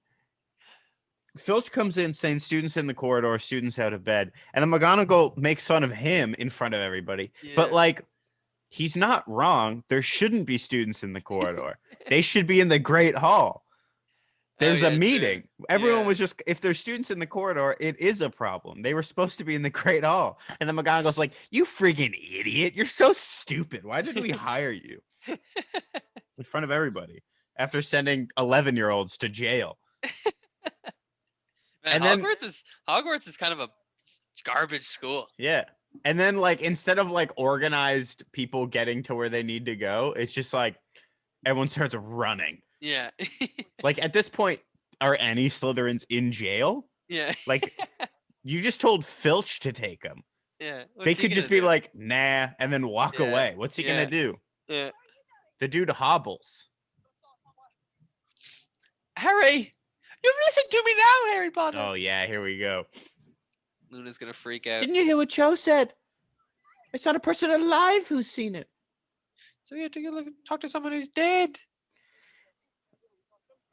Filch comes in saying students in the corridor, students out of bed, and then McGonagall makes fun of him in front of everybody. But Yeah. like, he's not wrong. There shouldn't be students in the corridor. They should be in the Great Hall. There's yeah, a true. meeting. Everyone Yeah. was just, if there's students in the corridor, it is a problem. They were supposed to be in the Great Hall. And then McGonagall's like, you friggin' idiot. You're so stupid. Why did we hire you? In front of everybody after sending 11-year-olds to jail. Man, And then- Hogwarts is kind of a garbage school. Yeah. And then like instead of like organized people getting to where they need to go, it's just like everyone starts running. Yeah. Like at this point, are any Slytherins in jail? Yeah. Like you just told Filch to take them. Yeah. They could just be like, nah, and then walk Yeah, away. What's he yeah. gonna do? Yeah. The dude hobbles. Harry, you've listened to me now, Harry Potter. Oh yeah, here we go. Luna's gonna freak out. Didn't you hear what Cho said? It's not a person alive who's seen it. So you have to go talk to someone who's dead.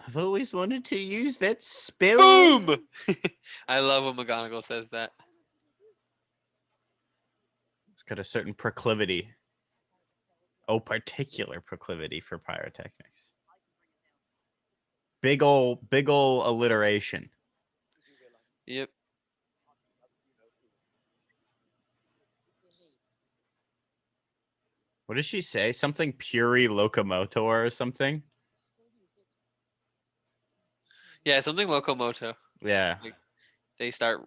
I've always wanted to use that spell. Boom! I love when McGonagall says that. It's got a certain proclivity. Oh, particular proclivity for pyrotechnics. Big ol' alliteration. Yep. What does she say? Something puri locomotor or something? Yeah, something locomoto. Yeah. They start.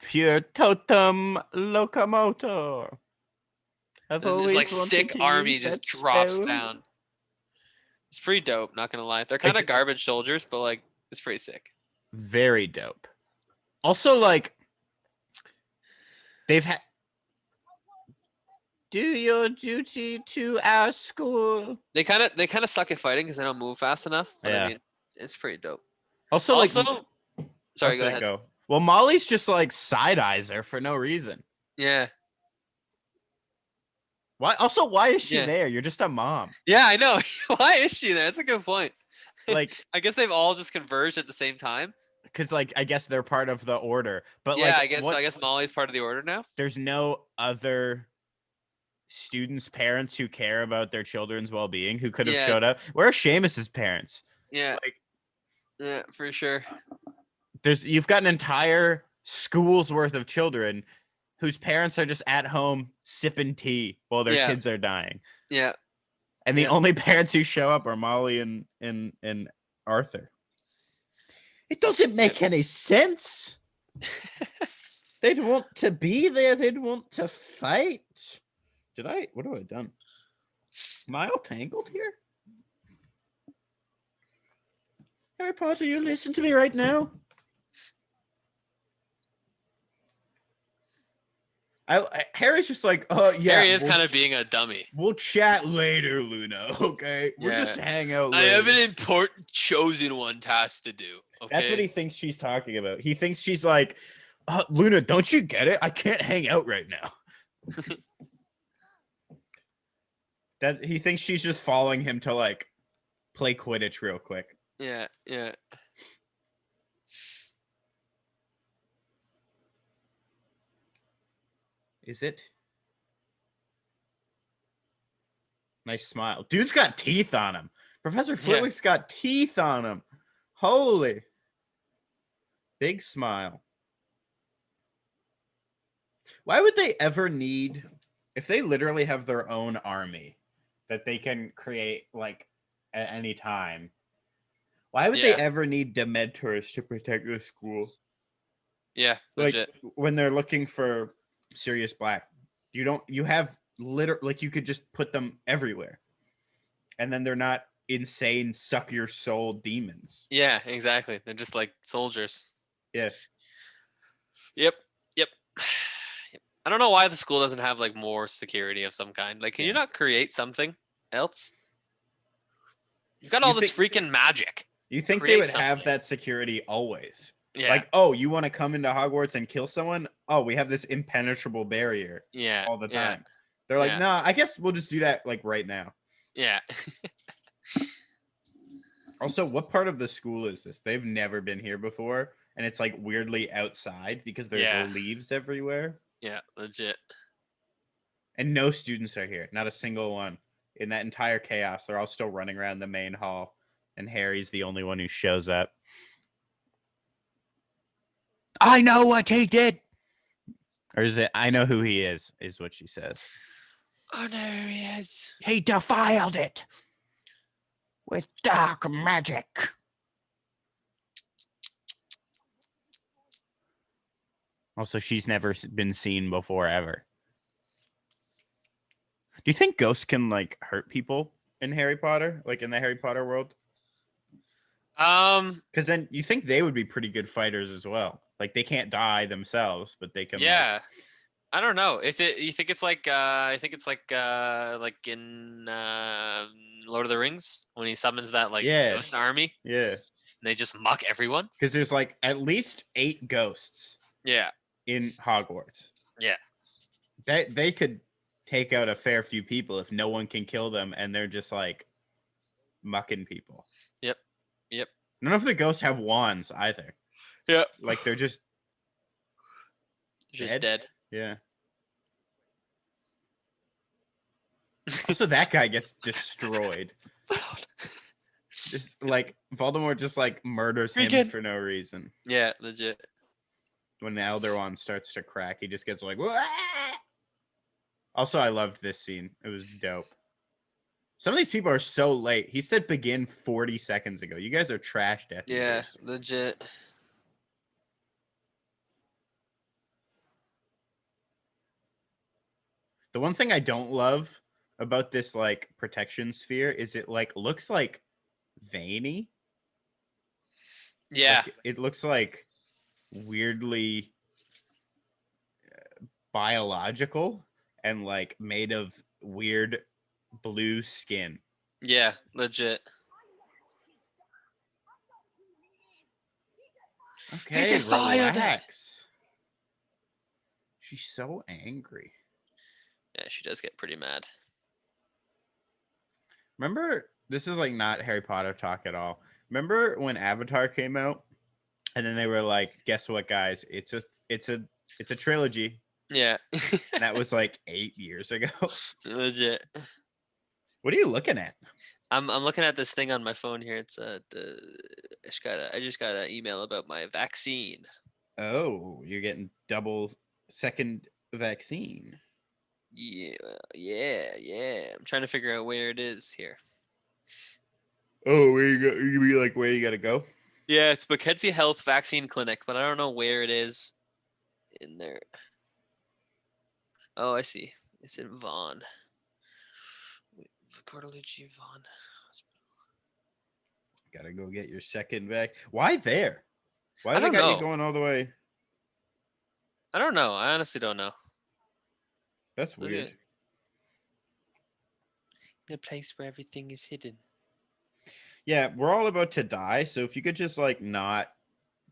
Pure totem locomotor. I've And this like wanted sick to army use just that drops spell. down. It's pretty dope, not gonna lie. They're kind of It's- garbage soldiers, but like it's pretty sick. Very dope. Also, like, they've had. Do your duty to our school. They kind of suck at fighting because they don't move fast enough. But Yeah. I mean, it's pretty dope. Also, like, Also, sorry, go I'll ahead. Well, Molly's just like side eyes her for no reason. Yeah, Why? Also, why is she Yeah. there? You're just a mom. yeah, I know. Why is she there? That's a good point. Like, I guess they've all just converged at the same time. because like I guess they're part of the order, but Yeah, like, I guess Molly's part of the order now. there's no other students' parents who care about their children's well-being who could have Yeah. showed up. Where are Seamus's parents? Yeah, Like, yeah, for sure. you've got an entire school's worth of children whose parents are just at home sipping tea while their Yeah. kids are dying. Yeah, And the Yeah. only parents who show up are Molly and Arthur. It doesn't make any sense. They'd want to be there. They'd want to fight. What have I done? Am I all tangled here? Harry Potter, you listen to me right now? Harry's just like, yeah. Harry is kind of being a dummy. We'll chat later, Luna. Okay, we'll Yeah. just hang out. I Later. have an important chosen one task to do. Okay. That's what he thinks she's talking about. He thinks she's like, Luna, don't you get it? I can't hang out right now. That he thinks she's just following him to like play Quidditch real quick. Yeah, yeah. Is it? Nice smile. Dude's got teeth on him. Professor Flitwick's got teeth on him. Holy. Big smile. Why would they ever need, if they literally have their own army that they can create like at any time, why would they ever need Dementors to protect the school? Yeah, legit. Like when they're looking for Sirius Black, you have like you could just put them everywhere. And then they're not insane suck your soul demons. Yeah, exactly. They're just like soldiers. Yeah. Yep. I don't know why the school doesn't have like more security of some kind. Like, can you not create something else? You've got all this freaking magic. You think they would have that security always? Yeah. Like, oh, you want to come into Hogwarts and kill someone? Oh, we have this impenetrable barrier. Yeah. All the time. They're like, nah, I guess we'll just do that like right now. Yeah. Also, what part of the school is this? They've never been here before, and it's like weirdly outside because there's leaves everywhere. Yeah, legit. And no students are here. Not a single one. In that entire chaos, they're all still running around the main hall, and Harry's the only one who shows up. I know what he did. Or is it, I know who he is what she says. Oh, no, he is. He defiled it with dark magic. Also, she's never been seen before, ever. Do you think ghosts can, like, hurt people in Harry Potter? Like, in the Harry Potter world? Because then you think they would be pretty good fighters as well. Like, they can't die themselves, but they can... Yeah. Like... I don't know. Is it? You think it's like? I think it's like in Lord of the Rings when he summons that like ghost army. Yeah. And they just muck everyone. Because there's like at least 8 ghosts. Yeah. In Hogwarts. Yeah. They could take out a fair few people if no one can kill them, and they're just like mucking people. Yep. None of the ghosts have wands either. Yeah. Like they're just dead. Yeah. Also, that guy gets destroyed. Just like Voldemort just like murders him for no reason. Yeah, legit. When the Elder Wand starts to crack, he just gets like... Wah! Also, I loved this scene. It was dope. Some of these people are so late. He said begin 40 seconds ago. You guys are trash death. Yeah, legit. The one thing I don't love about this like protection sphere is it like looks like veiny. Yeah. Like, it looks like weirdly biological and like made of weird blue skin. Yeah, legit. Okay, relax. She's so angry. Yeah, she does get pretty mad. Remember, this is like not Harry Potter talk at all. Remember when Avatar came out, and then they were like, "Guess what, guys? It's a trilogy." Yeah, and that was like 8 years ago. Legit. What are you looking at? I'm looking at this thing on my phone here. It's I just got an email about my vaccine. Oh, you're getting double second vaccine. Yeah. I'm trying to figure out where it is here. Oh, where you go? You be like where you gotta go? Yeah, it's Mackenzie Health Vaccine Clinic, but I don't know where it is in there. Oh, I see. It's in Vaughan. Cordelucci Vaughan Hospital. Gotta go get your second vac. Why there? Why they got you going all the way? I don't know. I honestly don't know. That's weird. In a place where everything is hidden. Yeah, we're all about to die. So if you could just like not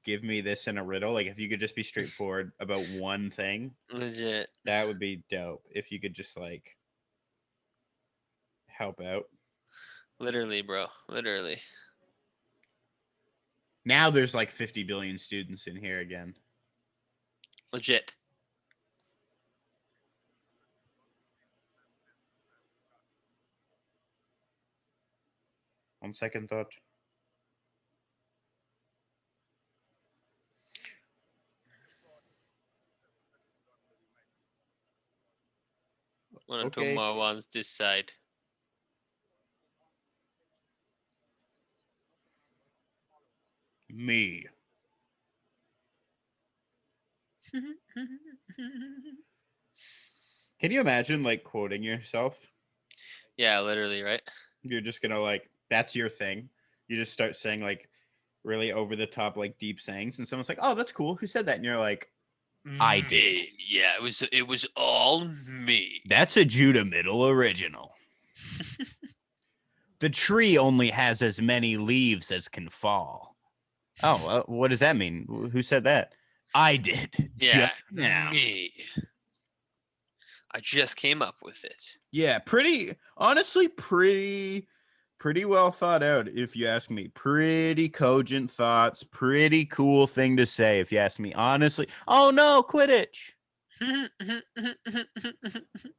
give me this in a riddle, like if you could just be straightforward about one thing, legit, that would be dope. If you could just like help out. Literally, bro. Literally. Now there's like 50 billion students in here again. Legit. On second thought. One or two Okay. more ones this side. Me. Can you imagine like quoting yourself? Yeah, literally, right? You're just gonna like that's your thing. You just start saying like really over the top like deep sayings, and someone's like, "Oh, that's cool. Who said that?" And you're like, I did. Me. Yeah, it was all me. "That's a Judah Middle original." The tree only has as many leaves as can fall. Oh, what does that mean? Who said that? I did. Yeah, Just now. me. I just came up with it. Yeah, honestly, pretty well thought out, if you ask me. Pretty cogent thoughts, pretty cool thing to say, if you ask me. Honestly, oh no, Quidditch.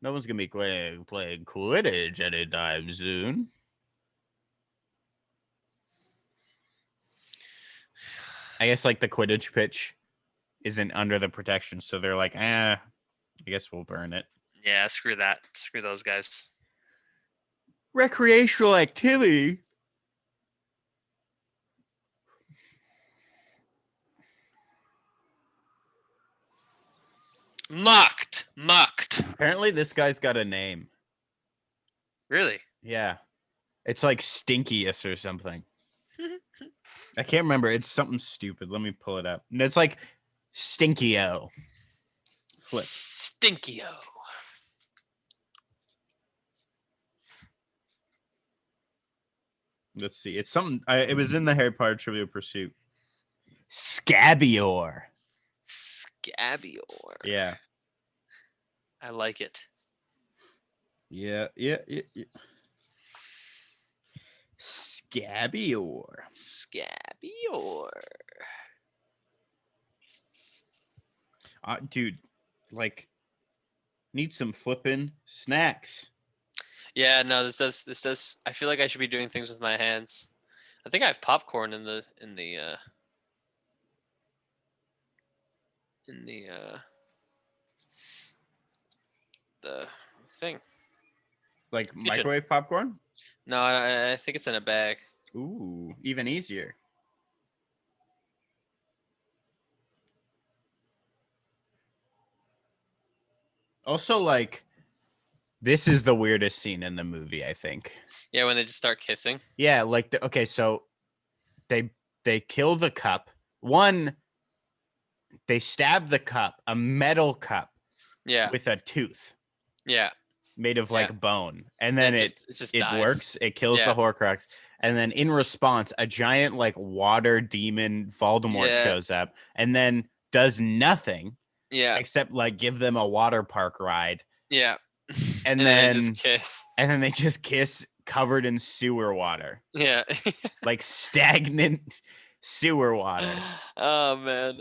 No one's gonna be playing Quidditch anytime soon. I guess like the Quidditch pitch isn't under the protection, so they're like, I guess we'll burn it. Yeah, screw that. Screw those guys. Recreational activity. Mucked. Apparently, this guy's got a name. Really? Yeah. It's like Stinkiest or something. I can't remember. It's something stupid. Let me pull it up. And it's like Stinkio. Flip. Stinkio. Let's see. It's something. It was in the Harry Potter Trivial Pursuit. Scabior. Scabior. Yeah. I like it. Yeah. Scabior. Dude, like, need some flippin' snacks. Yeah, no, this does. I feel like I should be doing things with my hands. I think I have popcorn in the the thing. Like Kitchen. microwave popcorn? No, I think it's in a bag. Ooh, even easier. Also, like, this is the weirdest scene in the movie, I think. Yeah, when they just start kissing. Yeah, like, okay, so they kill the cup. One, they stab the cup, a metal cup, Yeah. with a tooth. Yeah. Made of like bone, and then it just dies. works. It kills the Horcrux, and then in response, a giant like water demon Voldemort shows up, and then does nothing. Yeah. Except like give them a water park ride. Yeah. And then they just kiss. And then they just kiss covered in sewer water. Yeah. Like stagnant sewer water. Oh man.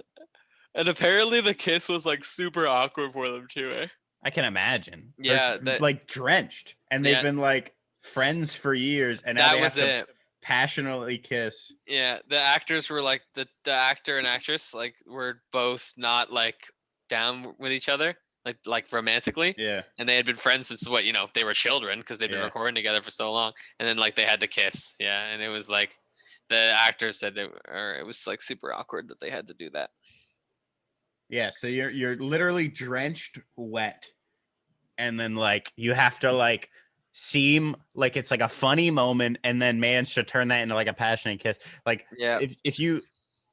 And apparently the kiss was like super awkward for them too, eh? I can imagine. Yeah, they're like drenched, and they've been like friends for years, and now they have to passionately kiss. Yeah, the actors were like the actor and actress like were both not like down with each other, like romantically. Yeah, and they had been friends since they were children because they've been recording together for so long, and then like they had to kiss. Yeah, and it was like the actors said it was like super awkward that they had to do that. Yeah, so you're literally drenched wet, and then like you have to like seem like it's like a funny moment, and then manage to turn that into like a passionate kiss. Like, yeah, if you're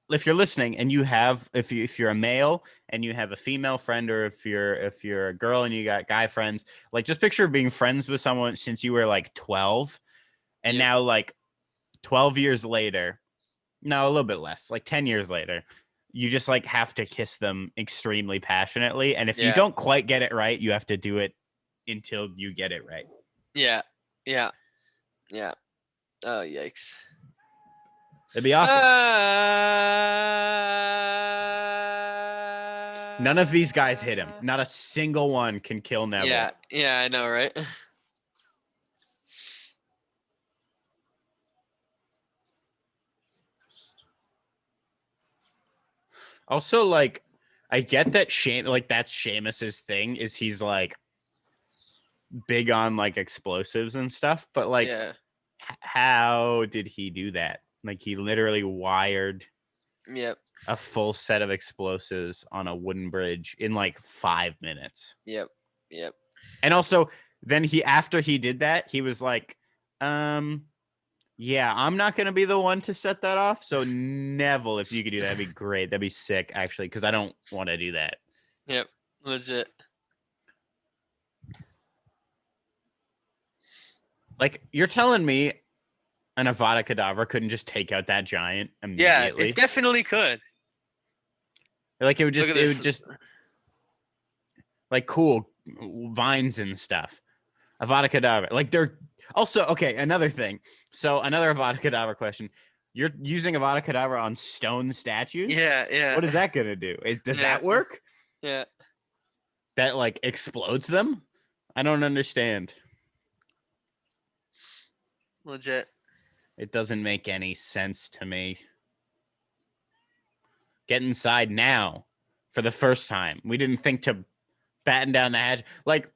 listening and you have if you're a male and you have a female friend, or if you're a girl and you got guy friends, like just picture being friends with someone since you were like 12, and now like 12 years later, no, a little bit less, like 10 years later, you just like have to kiss them extremely passionately. And if you don't quite get it right, you have to do it until you get it right. Yeah. Oh, yikes. It'd be awful. None of these guys hit him. Not a single one can kill Neville. Yeah, I know, right? Also, like, I get that that's Seamus's thing is he's like big on like explosives and stuff, but like, Yeah. how did he do that? Like, he literally wired Yep. a full set of explosives on a wooden bridge in like 5 minutes. Yep. Yep. And also, then after he did that, he was like, yeah, I'm not gonna be the one to set that off. So Neville, if you could do that, that'd be great. That'd be sick, actually, because I don't want to do that. Yep. Legit. Like, you're telling me an Avada Kedavra couldn't just take out that giant Yeah, immediately? it definitely could. Like, it would Look just, at it this. would just, like, cool vines and stuff. Avada Kedavra. Like, they're also, okay, another thing. So, another Avada Kedavra question. You're using Avada Kedavra on stone statues? Yeah. Yeah. What is that going to do? Does Yeah. that work? Yeah. That, like, explodes them? I don't understand. Legit. It doesn't make any sense to me. Get inside now for the first time. We didn't think to batten down the hatch. Like,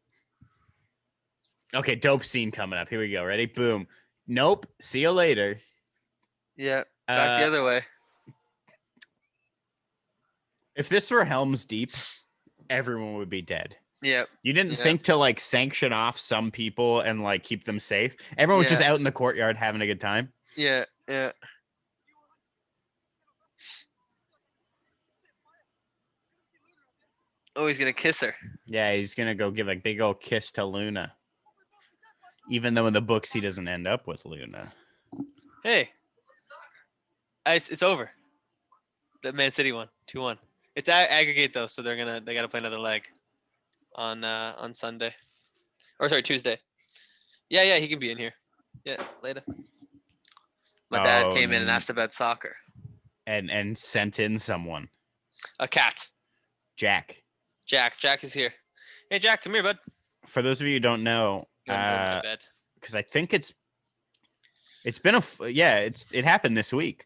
okay, dope scene coming up. Here we go. Ready? Boom. Nope. See you later. Yeah. Back the other way. If this were Helm's Deep, everyone would be dead. Yep. You didn't Yep. think to like sanction off some people and like keep them safe. Everyone was just Yeah. out in the courtyard having a good time. Yeah. Yeah. Oh, he's gonna kiss her. Yeah, he's gonna go give a big old kiss to Luna. Even though in the books he doesn't end up with Luna. Hey. It's over. The Man City one, 2-1. It's aggregate though, so they gotta play another leg on Sunday, or sorry, Tuesday. Yeah, he can be in here. Yeah, later. My dad came in and asked about soccer. And sent in someone. A cat. Jack. Jack is here. Hey, Jack, come here, bud. For those of you who don't know, Go on my bed. because I think it's been it happened this week.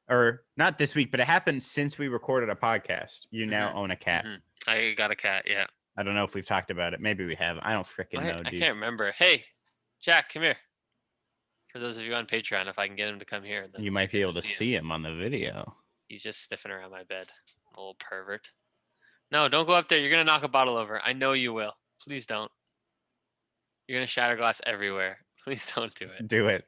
Or not this week, but it happened since we recorded a podcast. You now own a cat. I got a cat, yeah. I don't know if we've talked about it. Maybe we have. I don't freaking know, I dude. can't remember. Hey, Jack, come here. For those of you on Patreon, if I can get him to come here. Then You might be able to see him on the video. He's just sniffing around my bed. A little pervert. No, don't go up there. You're going to knock a bottle over. I know you will. Please don't. You're going to shatter glass everywhere. Please don't do it. Do it.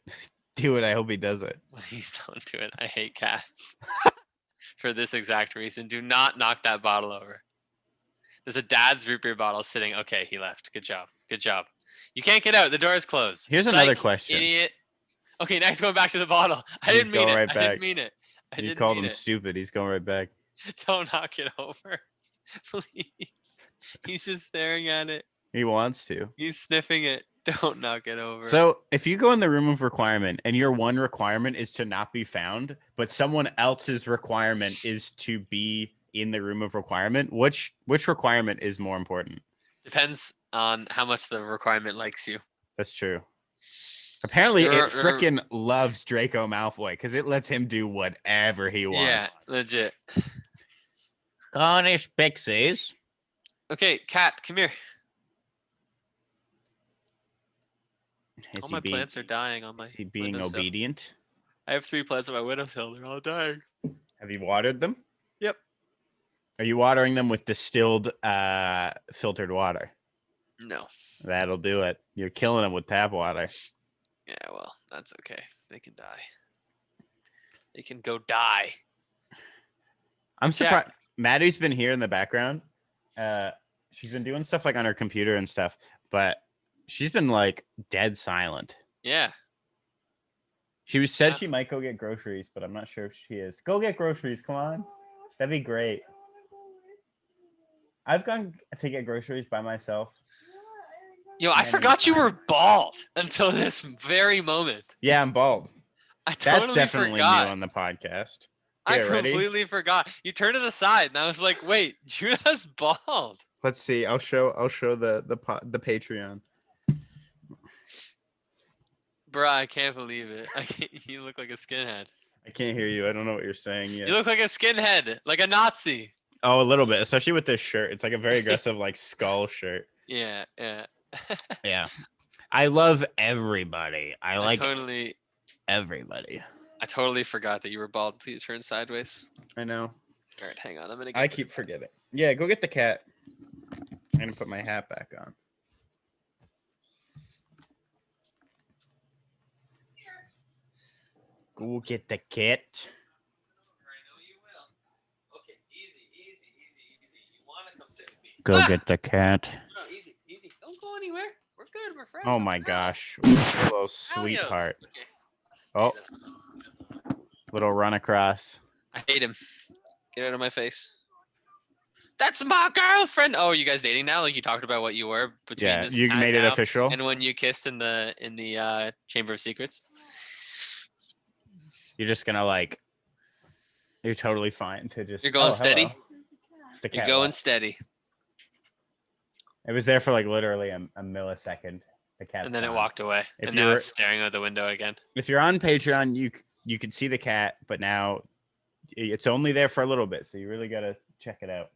Do it. I hope he does it. Please don't do it. I hate cats. For this exact reason. Do not knock that bottle over. There's a dad's root beer bottle sitting. Okay, he left. Good job. Good job. You can't get out. The door is closed. Here's Psych, another question. Idiot. Okay, next going back to the bottle. I He's didn't mean going it. right I back. didn't mean it. You called him stupid. He's going right back. Don't knock it over. Please. He's just staring at it. He wants to. He's sniffing it. Don't knock it over. So if you go in the room of requirement and your one requirement is to not be found, but someone else's requirement is to be in the room of requirement, which requirement is more important? Depends on how much the requirement likes you. That's true. Apparently, it freaking loves Draco Malfoy because it lets him do whatever he wants. Yeah, legit. Garnish pixies. Okay, cat, come here. Is All he my being, plants are dying on my. is he being windowsill. obedient? I have 3 plants on my windowsill. They're all dying. Have you watered them? Yep. Are you watering them with distilled, filtered water? No. That'll do it. You're killing them with tap water. Yeah, well, that's okay. They can die. They can go die. I'm surprised. Maddie's been here in the background. She's been doing stuff like on her computer and stuff, but she's been like dead silent. Yeah. She said she might go get groceries, but I'm not sure if she is. Go get groceries. Come on. That'd be great. I've gone to get groceries by myself. Yo, I forgot you were bald until this very moment. Yeah, I'm bald. I totally That's definitely forgot. new on the podcast. I Get ready. completely forgot. You turned to the side, and I was like, "Wait, Juna's bald." Let's see. I'll show the Patreon. Bruh, I can't believe it. You look like a skinhead. I can't hear you. I don't know what you're saying yet. You look like a skinhead, like a Nazi. Oh, a little bit, especially with this shirt. It's like a very aggressive, like skull shirt. Yeah, yeah. Yeah. I love everybody. I like totally, everybody. I totally forgot that you were bald until you turned sideways. I know. All right, hang on. I'm gonna. I keep forgetting. Yeah, go get the cat. I'm gonna put my hat back on. Go get the cat. I know you will. Okay, easy. You want to come sit with me? Go get the cat. No, easy. Don't go anywhere. We're good. We're friends. Oh We're my pals. gosh. Little sweetheart. Okay. Oh, little run across. I hate him. Get out of my face. That's my girlfriend. Oh, you guys dating now? Like you talked about what you were between Yeah, this you time made it now official. and when you kissed in the Chamber of Secrets. You're just gonna like. You're totally fine to just. You're going steady. Hello. The You're cat going left. steady. It was there for like literally a millisecond. The cat. And then it walked away. If and you now were- it's staring out the window again. If you're on Patreon, you can see the cat, but now it's only there for a little bit, so you really gotta check it out.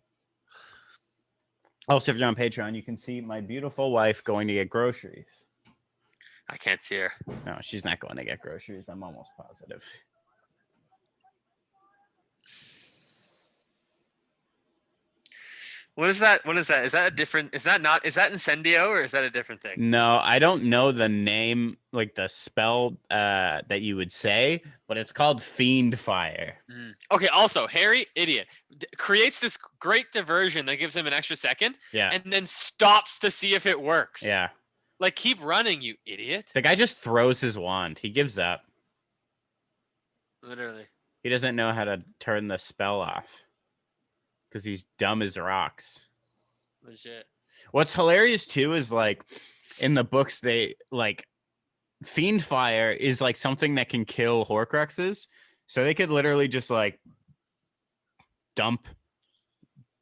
Also, if you're on Patreon, you can see my beautiful wife going to get groceries. I can't see her. No, she's not going to get groceries. I'm almost positive. What is that? Is that a different? Is that Incendio or is that a different thing? No, I don't know the name, like the spell that you would say, but it's called Fiend Fire. Okay. Also, Harry, idiot, creates this great diversion that gives him an extra second, Yeah. and then stops to see if it works. Yeah. Like, keep running, you idiot. The guy just throws his wand. He gives up. Literally. He doesn't know how to turn the spell off because he's dumb as rocks. Legit. What's hilarious too is like in the books, they like Fiend Fire is like something that can kill Horcruxes. So they could literally just like dump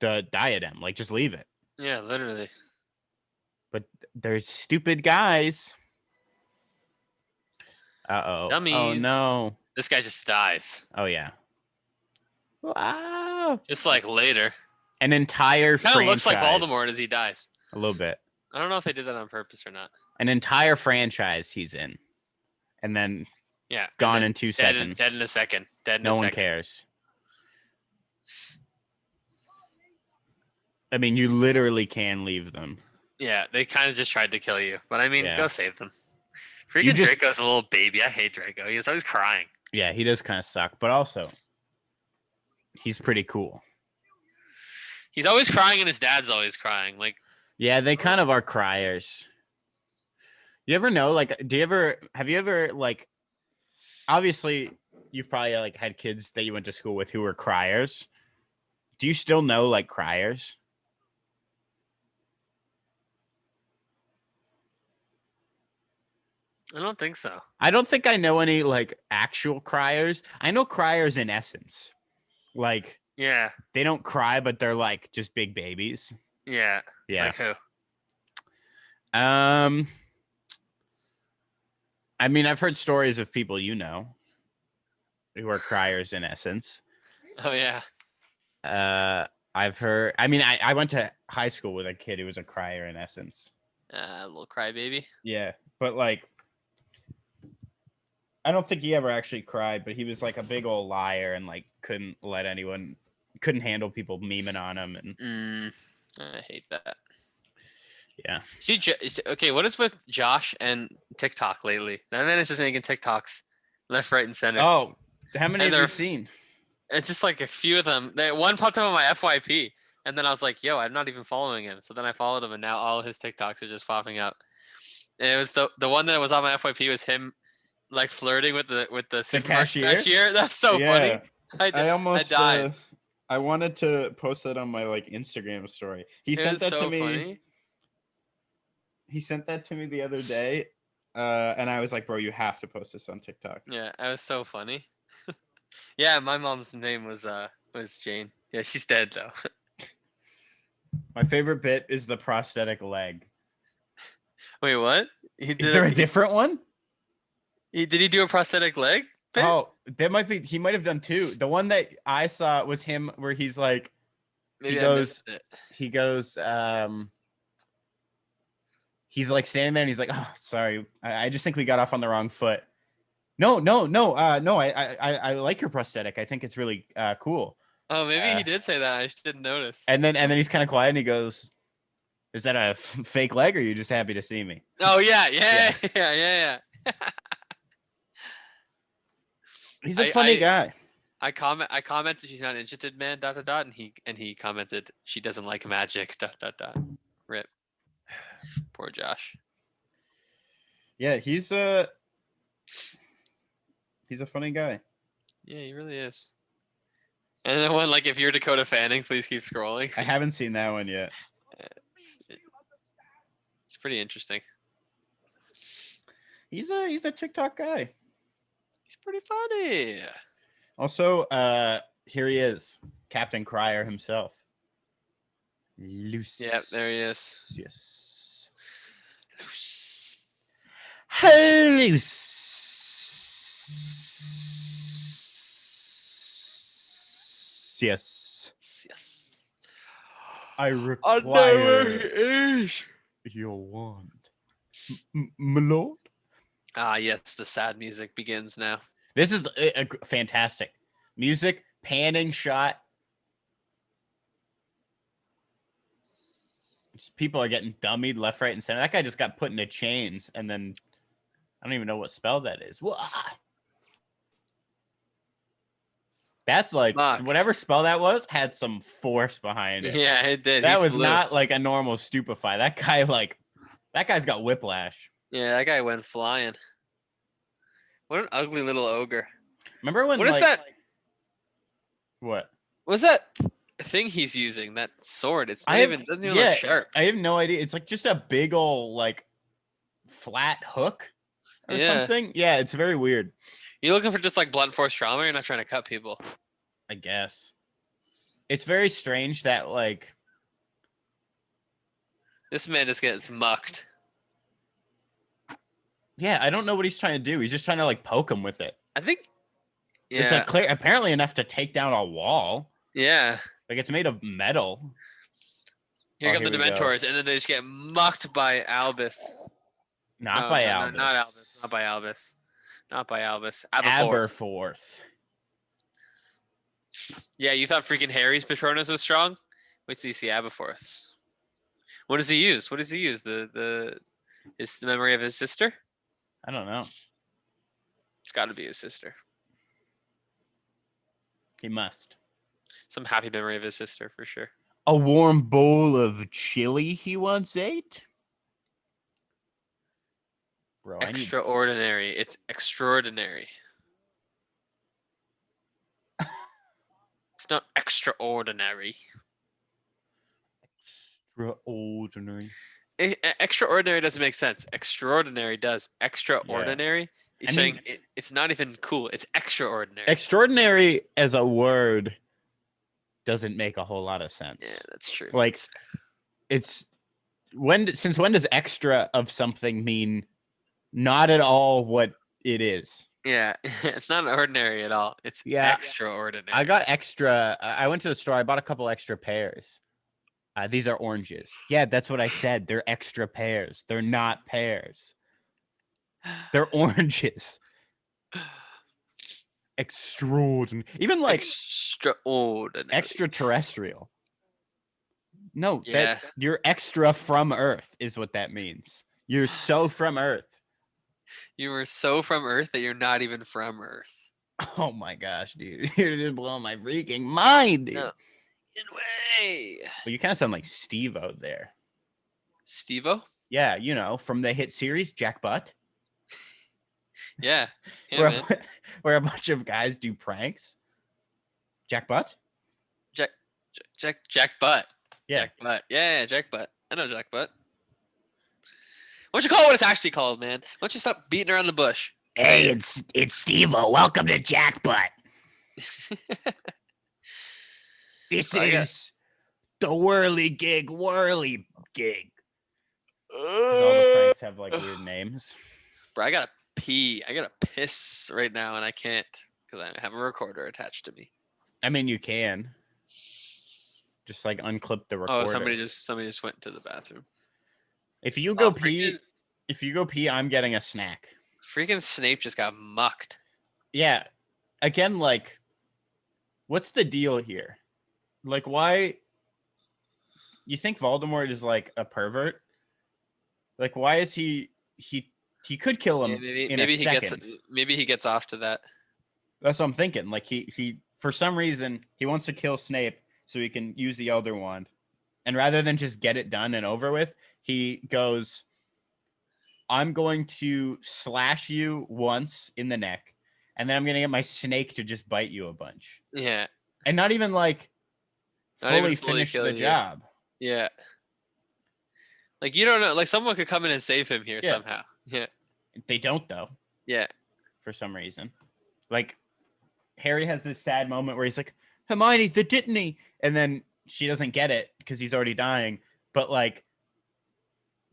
the diadem, like just leave it. Yeah, literally. But they're stupid guys. Uh-oh. Oh Dummies. no. This guy just dies. Oh yeah. Wow. Just like later. An entire Kind of looks like franchise. Voldemort as he dies. A little bit. I don't know if they did that on purpose or not. An entire franchise he's in. And then Yeah. gone and then in 2 dead seconds. Dead in a second. Dead in a No second. one cares. I mean, you literally can leave them. Yeah, they kind of just tried to kill you. But I mean, Yeah. go save them. You Freaking just- Draco's a little baby. I hate Draco. He's always crying. Yeah, he does kind of suck, but also he's pretty cool. He's always crying and his dad's always crying. Like, Yeah, they kind of are criers. You ever know, like, have you ever, like, obviously you've probably like had kids that you went to school with who were criers. Do you still know like criers? I don't think so. I don't think I know any like actual criers. I know criers in essence. Like Yeah. they don't cry, but they're like just big babies. Yeah. Yeah. Like who? I mean, I've heard stories of people you know who are criers in essence. Oh, yeah. I've heard. I mean, I went to high school with a kid who was a crier in essence. Little crybaby. Yeah, but like, I don't think he ever actually cried, but he was like a big old liar and like couldn't handle people memeing on him and I hate that. yeah. See, okay, what is with Josh and TikTok lately? That man is just making TikToks left, right, and center. Oh, how many And have you they're- seen? It's just like a few of them. One popped up on my FYP, and then I was like, "Yo, I'm not even following him." So then I followed him, and now all his TikToks are just popping up. And it was the one that was on my FYP was him like flirting with the supermarket cashier? That's so funny. I almost died. I wanted to post that on my like Instagram story. He It sent was that so to me. funny. He sent that to me the other day, and I was like, "Bro, you have to post this on TikTok." Yeah, it was so funny. Yeah, my mom's name was Jane. Yeah, she's dead though. My favorite bit is the prosthetic leg. Wait, what? He did Is there a different one? Did he do a prosthetic leg? bit? Oh, that might be. He might have done two. The one that I saw was him, where he's like, Maybe I goes- missed it. he goes, he's like standing there, and he's like, "Oh, sorry, I just think we got off on the wrong foot." No. I like your prosthetic. I think it's really cool. Oh, maybe Uh, he did say that. I just didn't notice. And then he's kind of quiet, and he goes, "Is that a fake leg, or are you just happy to see me?" Oh yeah. He's a funny guy. I commented she's not interested, man. ... And he commented she doesn't like magic. ... Rip. Poor Josh. Yeah, he's a funny guy. Yeah, he really is. And then one like, if you're Dakota Fanning, please keep scrolling. I haven't seen that one yet. It's pretty interesting. He's a TikTok guy. He's pretty funny. Also, here he is, Captain Crier himself. Loose. Yep, there he is. Yes. Loose. Yes. Yes. I require is. your wand, my lord. Ah, yes, the sad music begins now. This is a fantastic music, panning shot. Just people are getting dummied left, right, and center. That guy just got put into chains, and then I don't even know what spell that is. Wah! That's like Fuck. whatever spell that was had some force behind it. Yeah, it did. That He was flew. not like a normal stupefy. That guy's got whiplash. Yeah, that guy went flying. What an ugly little ogre. Remember when What is that? What? What's that thing he's using? That sword. It's not even doesn't even look sharp. I have no idea. It's like just a big old like flat hook or Yeah. something. Yeah, it's very weird. You're looking for just like blunt force trauma. You're not trying to cut people. I guess. It's very strange that like This man just gets mucked. yeah, I don't know what he's trying to do. He's just trying to like poke him with it. I think. Yeah. It's like clear apparently enough to take down a wall. Yeah. Like it's made of metal. Here Oh, come the here we go. Dementors, and then they just get mucked by Albus. Not No, by no, no, Albus. not Albus. Not by Albus. Not by Albus. Aberforth. Aberforth. Yeah, you thought freaking Harry's Patronus was strong? Wait till you see Aberforth's. What does he use? What does he use? The memory of his sister? I don't know. It's got to be his sister. He must. Some happy memory of his sister for sure. A warm bowl of chili he once ate. Bro, Extraordinary. It's extraordinary. It's not extraordinary. extraordinary. Extraordinary doesn't make sense. Extraordinary does. Extraordinary. He's I saying mean- it's not even cool. It's extraordinary. Extraordinary as a word doesn't make a whole lot of sense. Yeah, that's true. Like it's since when does extra of something mean not at all what it is? Yeah, it's not ordinary at all. It's Yeah, extraordinary. I got extra. I went to the store. I bought a couple extra pears. These are oranges. Yeah, that's what I said. They're extra pears. They're not pears. They're oranges. Extraordinary. Even like extraordinary. extraterrestrial. No, Yeah. that you're extra from Earth is what that means. You're so from Earth. You were so from Earth that you're not even from Earth. Oh my gosh, dude. You're just blowing my freaking mind, dude. No. Get away. Well, you kind of sound like Steve-O there. Steve-O? Yeah, you know, from the hit series Jack Butt. Yeah. Yeah, where, man. where a bunch of guys do pranks. Jack Butt? Jack Butt. Yeah. Jack Butt. Yeah, Jack Butt. I know Jack Butt. Why don't you call it what it's actually called, man? Why don't you stop beating around the bush? Hey, it's Steve-O. Welcome to Jack Butt. This I got- is the whirly gig. All the pranks have like weird names. Bro, I gotta pee. I gotta piss right now, and I can't because I have a recorder attached to me. I mean, you can just like unclip the recorder. Oh, somebody just went to the bathroom. If you go Oh, pee, I'm getting a snack. Freaking Snape just got mucked. Yeah. Again, like, what's the deal here? Like, why? You think Voldemort is like a pervert? Like, why is he could kill him Yeah, in a second? Maybe he gets off to that. That's what I'm thinking. Like, he for some reason he wants to kill Snape so he can use the Elder Wand, and rather than just get it done and over with, he goes, "I'm going to slash you once in the neck, and then I'm gonna get my snake to just bite you a bunch." Yeah. And not even like Not even fully fully finish kill the you. job. Yeah. Like, you don't know. Like, someone could come in and save him here Yeah. somehow. Yeah. They don't though, Yeah. for some reason. Like, Harry has this sad moment where he's like, "Hermione, the dittany," and then she doesn't get it because he's already dying. But like,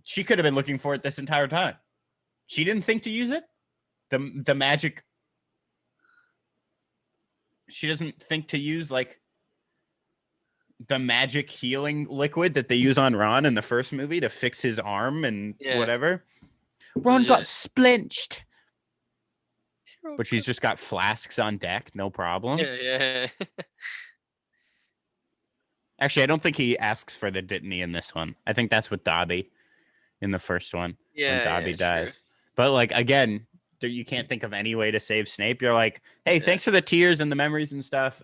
she could have been looking for it this entire time. She didn't think to use it. The magic. She doesn't think to use like the magic healing liquid that they use on Ron in the first movie to fix his arm and whatever. Ron got splinched. But she's just got flasks on deck, no problem. Yeah. Actually, I don't think he asks for the dittany in this one. I think that's with Dobby in the first one when Dobby dies. True. But like, again, you can't think of any way to save Snape. You're like, hey, thanks for the tears and the memories and stuff.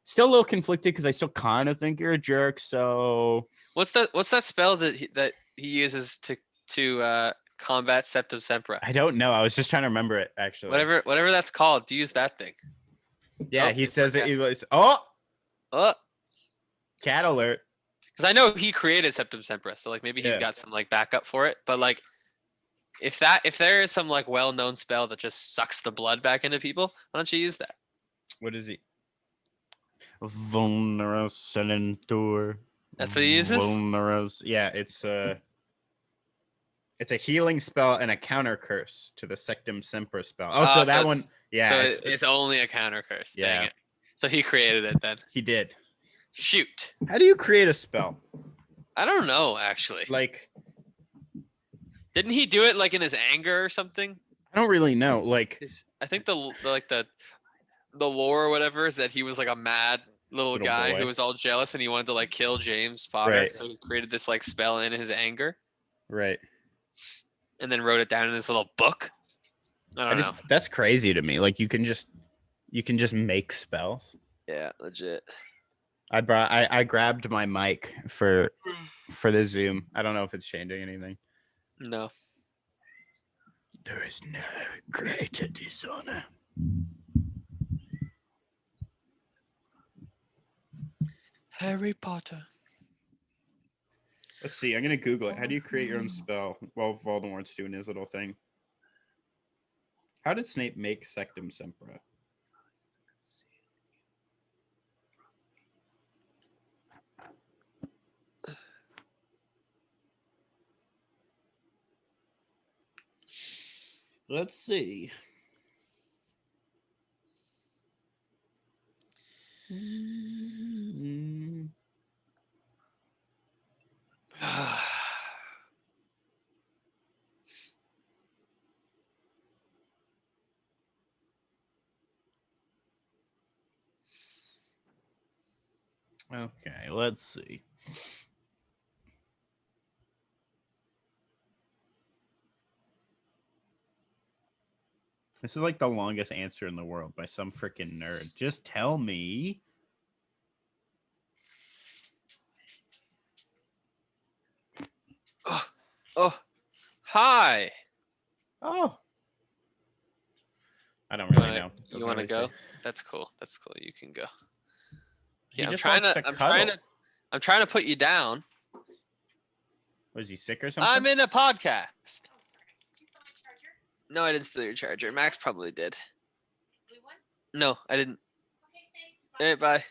Still a little conflicted because I still kind of think you're a jerk. So what's that spell that he uses to combat Septum Sempra? I don't know. I was just trying to remember it actually. Whatever that's called. Do use that thing. Yeah, he says it. He goes, oh, cat alert. Because I know he created Septum Sempra, so like maybe he's got some like backup for it. But like, if there is some like well-known spell that just sucks the blood back into people, why don't you use that? What is he? Vulnerous Selentor. That's what he uses? Vulnerous. Yeah, it's a healing spell and a counter curse to the Sectum Sempra spell. Oh, so that one, yeah. So it's only a counter curse. Yeah. Dang it. So he created it then. He did. Shoot. How do you create a spell? I don't know, actually. Like, didn't he do it like in his anger or something? I don't really know. Like, I think the lore or whatever is that he was like a mad little guy who was all jealous and he wanted to like kill James Potter. Right. So he created this like spell in his anger. Right. And then wrote it down in this little book. I don't know. That's crazy to me. Like you can just make spells. Yeah, legit. I grabbed my mic for the Zoom. I don't know if it's changing anything. No. There is no greater dishonor. Harry Potter. Let's see. I'm gonna Google it. How do you create your own spell while Voldemort's doing his little thing? How did Snape make Sectum Sempra? Let's see. Okay, let's see. This is like the longest answer in the world by some freaking nerd. Just tell me. Oh, hi. Oh. I don't really know. You want to go? That's cool. That's cool. You can go. Yeah, I'm trying to put you down. Was he sick or something? I'm in a podcast. No, I didn't steal your charger. Max probably did. No, I didn't. Okay, thanks. Bye. Hey, bye.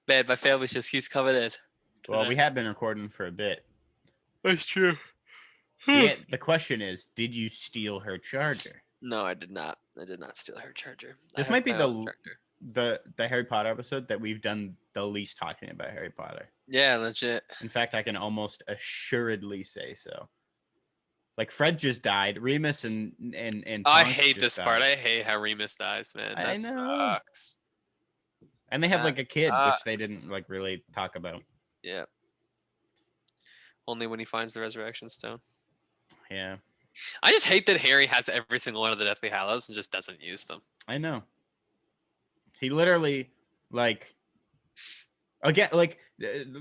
Man, my family just keeps coming in. Well, we have been recording for a bit. That's true. The question is, did you steal her charger? No, I did not. I did not steal her charger. I This have might be my own charger. the Harry Potter episode that we've done the least talking about Harry Potter. Yeah, legit. In fact, I can almost assuredly say so. Like Fred just died. Remus and I Tonks hate just this part. died. I hate how Remus dies, man. I That know. sucks. And they have That like a kid, which they sucks. didn't like really talk about. Yeah. Only when he finds the resurrection stone. Yeah, I just hate that Harry has every single one of the Deathly Hallows and just doesn't use them. I know. He literally like again like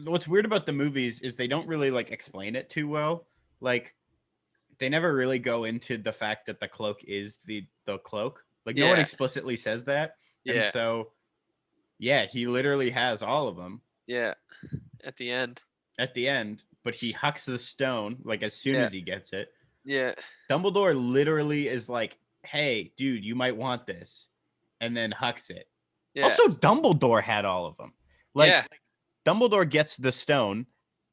what's weird about the movies is they don't really like explain it too well. Like they never really go into the fact that the cloak is the cloak. Like no one Yeah. explicitly says that. And Yeah. so yeah, he literally has all of them Yeah. At the end. at the end, but he hucks the stone like as soon Yeah. as he gets it. Yeah. Dumbledore literally is like, "Hey, dude, you might want this," and then hucks it. Yeah. Also, Dumbledore had all of them. Like, yeah. Dumbledore gets the stone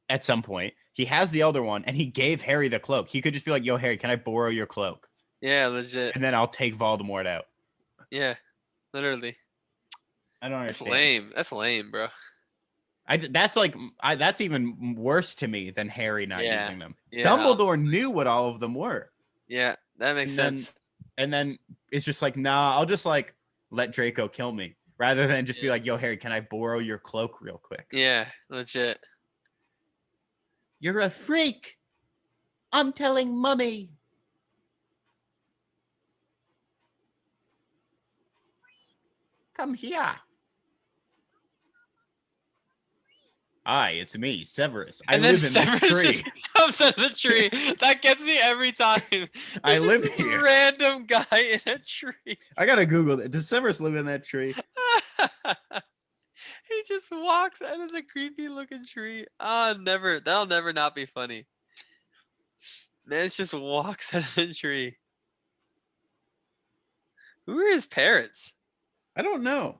at some point. He has the other one, and he gave Harry the cloak. He could just be like, "Yo, Harry, can I borrow your cloak?" Yeah, legit. And then I'll take Voldemort out. Yeah. Literally. I don't That's understand. lame. That's lame, bro. That's even worse to me than Harry not Yeah. using them. Yeah. Dumbledore knew what all of them were. Yeah, that makes And then- sense. And then it's just like, nah, I'll just like let Draco kill me rather than just be Yeah. like, yo, Harry, can I borrow your cloak real quick? Yeah, legit. You're a freak. I'm telling Mummy. Come here. Hi, it's me, Severus. I And then live in this Severus tree. just comes out of the tree. That gets me every time. I There's just live this here. Random guy in a tree. I gotta Google it. Does Severus live in that tree? He just walks out of the creepy looking tree. Ah, never. That'll never not be funny. Man, just walks out of the tree. Who are his parents? I don't know.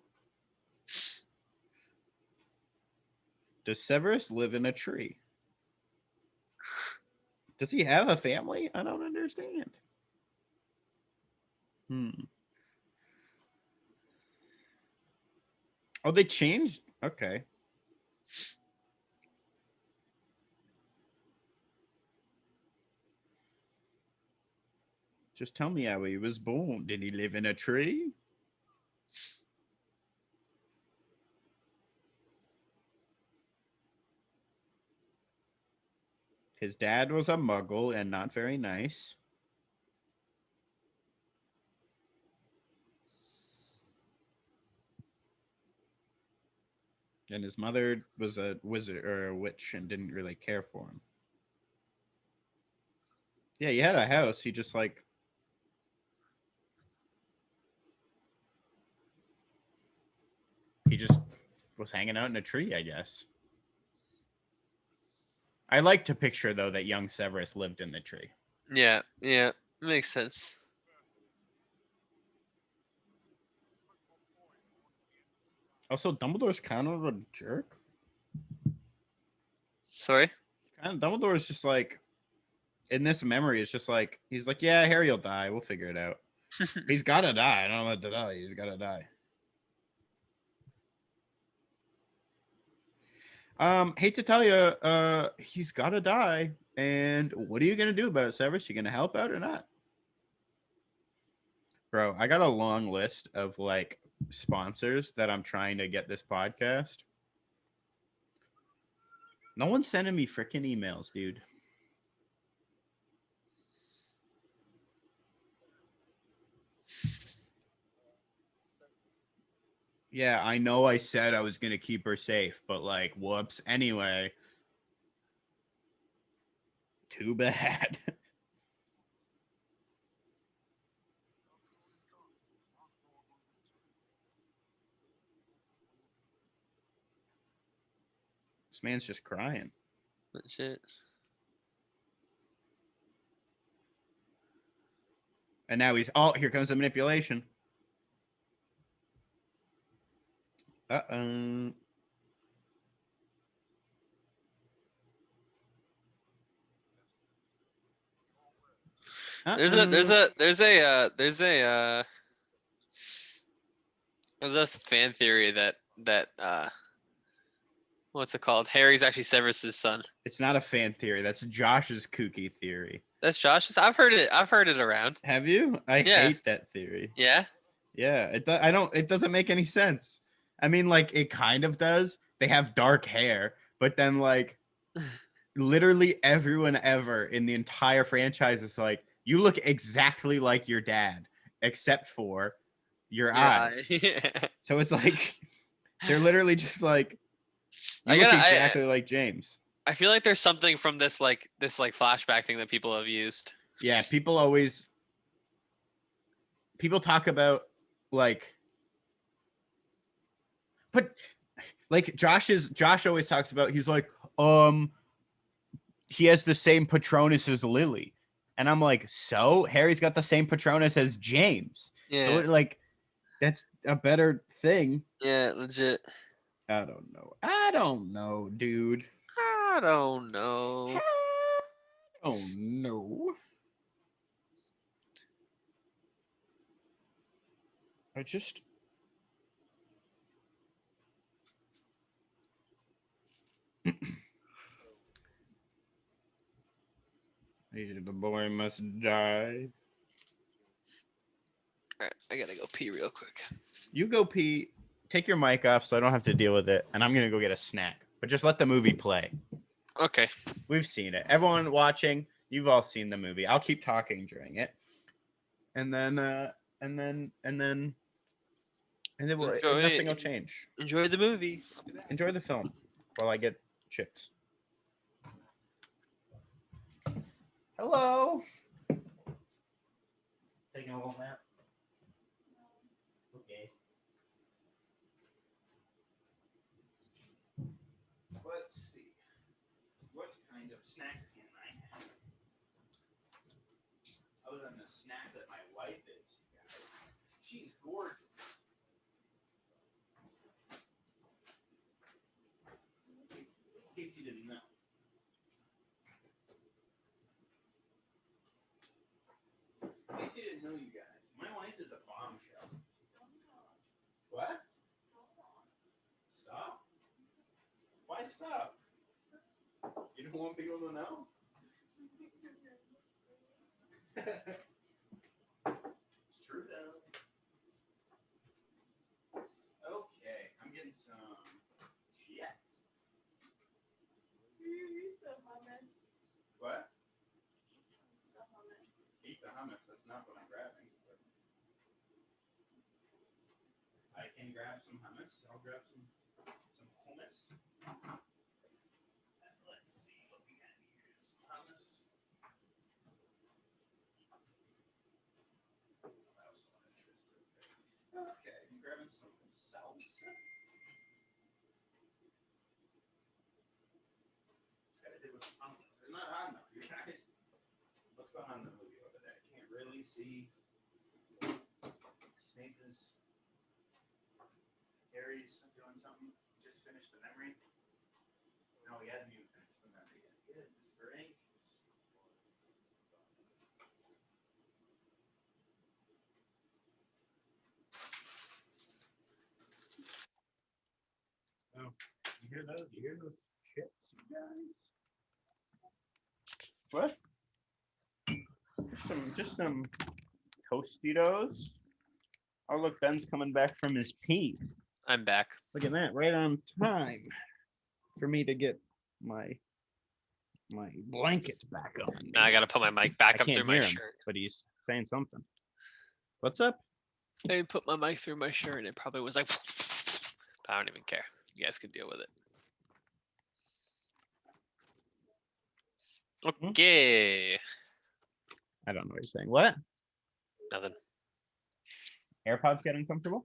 Does Severus live in a tree? Does he have a family? I don't understand. Oh, they changed? Okay. Just tell me how he was born. Did he live in a tree? His dad was a muggle and not very nice. And his mother was a wizard or a witch and didn't really care for him. Yeah, he had a house. He just like... He just was hanging out in a tree, I guess. I like to picture, though, that young Severus lived in the tree. Yeah, yeah, makes sense. Also, Dumbledore's kind of a jerk. Sorry? Dumbledore's just like... In this memory, it's just like... He's like, yeah, Harry will die. We'll figure it out. He's got to die. I don't know what to die. He's got to die. Hate to tell you, he's got to die. And what are you going to do about it, Severus? You going to help out or not? Bro, I got a long list of like sponsors that I'm trying to get this podcast. No one's sending me freaking emails, dude. Yeah, I know I said I was going to keep her safe, but like, whoops. Anyway, too bad. This man's just crying. Shit. And now he's... Oh, here comes the manipulation. Uh-oh. There's a fan theory that what's it called? Harry's actually Severus's son. It's not a fan theory. That's Josh's kooky theory. That's Josh's. I've heard it around. Have you? I Yeah. hate that theory. Yeah. Yeah, it doesn't make any sense. I mean, like, it kind of does. They have dark hair, but then like literally everyone ever in the entire franchise is like, you look exactly like your dad, except for your eyes. Yeah. So it's like they're literally just like, you I look gotta- I- exactly like James. I feel like there's something from this flashback thing that people have used. Yeah, people talk about like, but like Josh always talks about, he's like, he has the same Patronus as Lily. And I'm like, so Harry's got the same Patronus as James. Yeah. So like, that's a better thing. Yeah, legit. I don't know, dude. I don't know. Oh no. I just the boy must die. All right, I gotta go pee real quick. You go pee. Take your mic off so I don't have to deal with it. And I'm gonna go get a snack. But just let the movie play. Okay. We've seen it. Everyone watching, you've all seen the movie. I'll keep talking during it. And then nothing will change. Enjoy the movie. Enjoy the film while I get chips. Hello. Taking a little nap. Okay. Let's see. What kind of snack can I have? Other than the snack that my wife is, you guys. She's gorgeous. In case you didn't know. In case you didn't know, you guys, my wife is a bombshell. What? Stop? Why stop? You don't want people to know? It's true though. Okay, I'm getting some shit. What? Eat the hummus. That's not what I'm grabbing. But I can grab some hummus. I'll grab some hummus. Let's see what we got here. Some hummus. Okay, I'm grabbing some salsa. Gotta do with some hummus. They're not on though, you guys. What's going on in the movie over there? I can't really see. Snape is. Harry's doing something. Just finished the memory. No, he hasn't even finished the memory yet. Goodness gracious. Oh, you hear those? You hear those chips, you guys? What? Just some Tostitos. Oh, look, Ben's coming back from his pee. I'm back. Look at that, right on time for me to get my blanket back on. Now I gotta put my mic back I up can't through my hear him, shirt. but he's saying something. What's up? I put my mic through my shirt and it probably was like I don't even care. You guys can deal with it. Okay. I don't know what you're saying. What? Nothing. AirPods get uncomfortable?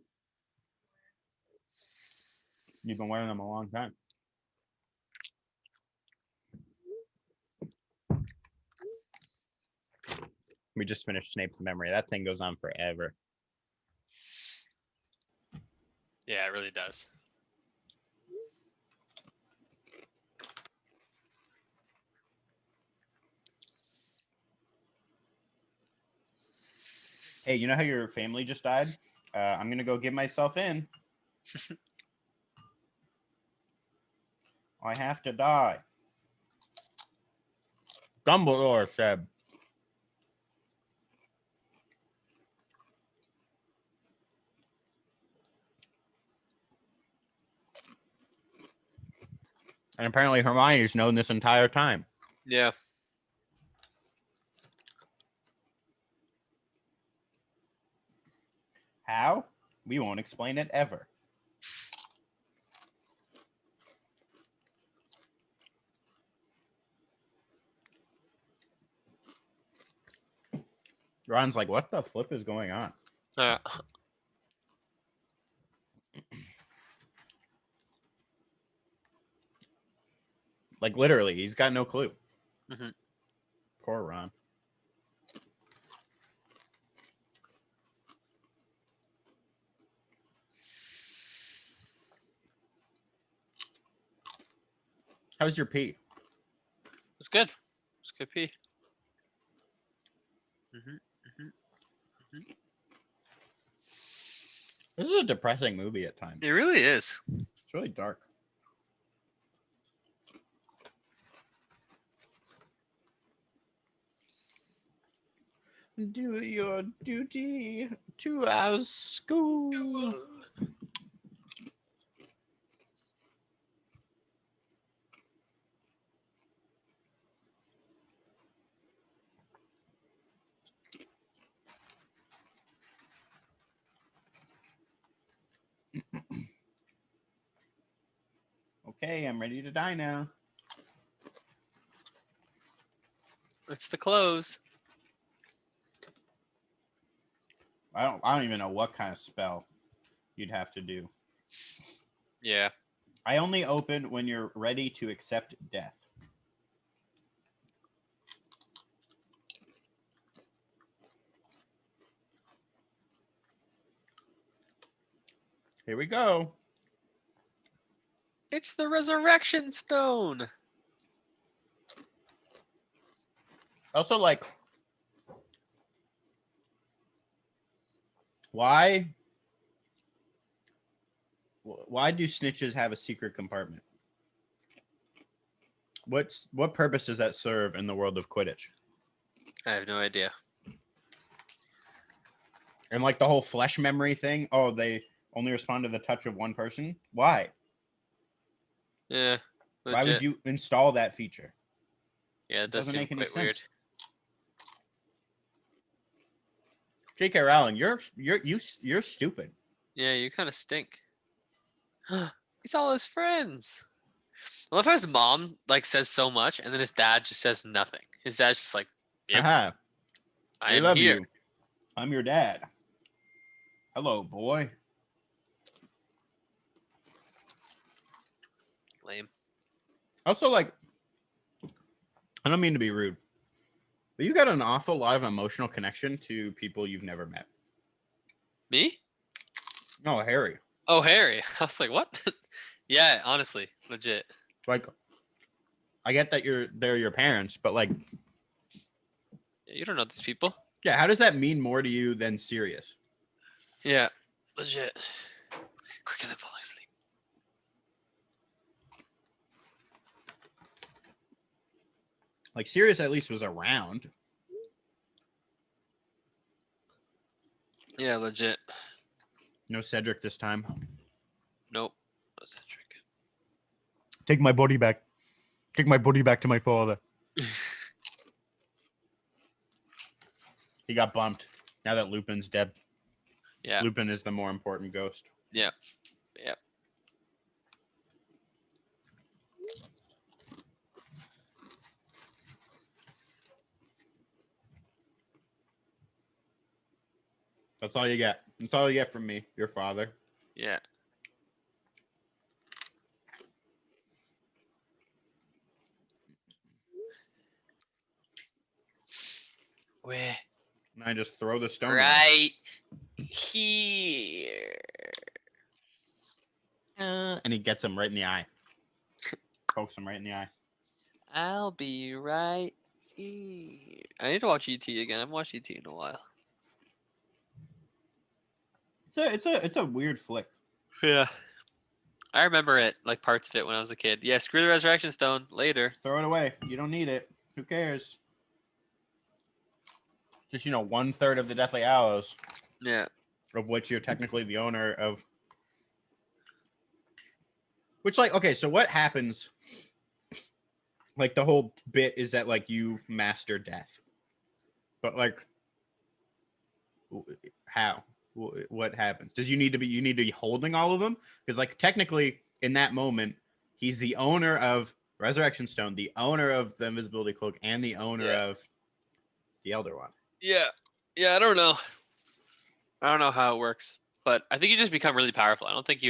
You've been wearing them a long time. We just finished Snape's memory. That thing goes on forever. Yeah, it really does. Hey, you know how your family just died? I'm gonna go get myself in. I have to die. Dumbledore said. And apparently Hermione's known this entire time. Yeah. How? We won't explain it ever. Ron's like, what the flip is going on? Uh, Like, literally, he's got no clue. Mhm. Poor Ron. How's your pee? It's good. It's good pee. Hmm. This is a depressing movie at times. It really is. It's really dark. Do your duty to our school. Okay, I'm ready to die now. It's the close. I don't even know what kind of spell you'd have to do. Yeah. I only open when you're ready to accept death. Here we go. It's the resurrection stone. Also, like, why do snitches have a secret compartment? What purpose does that serve in the world of Quidditch? I have no idea. And like the whole flesh memory thing. Oh, they only respond to the touch of one person. Why? Yeah. Why would Legit. you install that feature? Yeah, it does Doesn't seem make any quite weird. sense. J.K. Rowling, you're stupid. Yeah, you kind of stink. He's all his friends. I love how his mom like says so much, and then his dad just says nothing. His dad's just like, "Yep, Haha. I We am love here." you. I'm your dad. Hello, boy. Lame. Also, like, I don't mean to be rude, but you got an awful lot of emotional connection to people you've never met. Me? No, Harry. Oh, Harry. I was like, what? Yeah, honestly, legit. Like, I get that they're your parents, but like, Yeah, you don't know these people. yeah, how does that mean more to you than Sirius? Yeah, legit. Quicker than falling asleep. Like, Sirius at least was around. Yeah, legit. No Cedric this time. Nope. That's a trick. Take my body back. Take my body back to my father. He got bumped. Now that Lupin's dead. Yeah. Lupin is the more important ghost. Yeah. Yeah. That's all you get. That's all you get from me, your father. Yeah. Where? And I just throw the stone. Right here. And he gets him right in the eye. Pokes him right in the eye. I'll be right here. I need to watch ET again. I haven't watched ET in a while. It's a weird flick. Yeah. I remember it, like parts of it when I was a kid. Yeah, screw the Resurrection Stone later. Throw it away. You don't need it. Who cares? Just 1/3 of the Deathly Hallows, Yeah. of which you're technically the owner of. Which, like, okay, so what happens? Like, the whole bit is that, like, you master death, but like, how? What happens? Does you need to be holding all of them? Because, like, technically, in that moment, he's the owner of Resurrection Stone, the owner of the Invisibility Cloak, and the owner of the Elder One. Yeah. Yeah, I don't know. I don't know how it works, but I think you just become really powerful. I think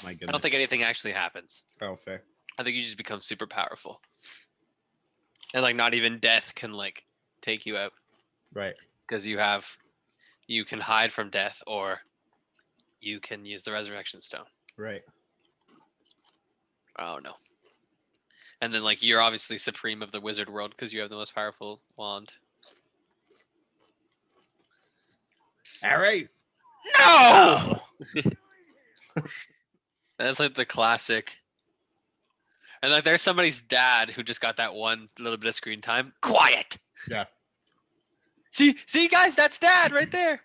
My I goodness. don't think anything actually happens. Oh, fair. I think you just become super powerful. And like not even death can like take you out. Right. Because you can hide from death or you can use the Resurrection Stone. Right. I don't know. And then like you're obviously supreme of the wizard world because you have the most powerful wand. All right. No! That's like the classic. And like there's somebody's dad who just got that one little bit of screen time. Quiet. Yeah. See guys, that's dad right there.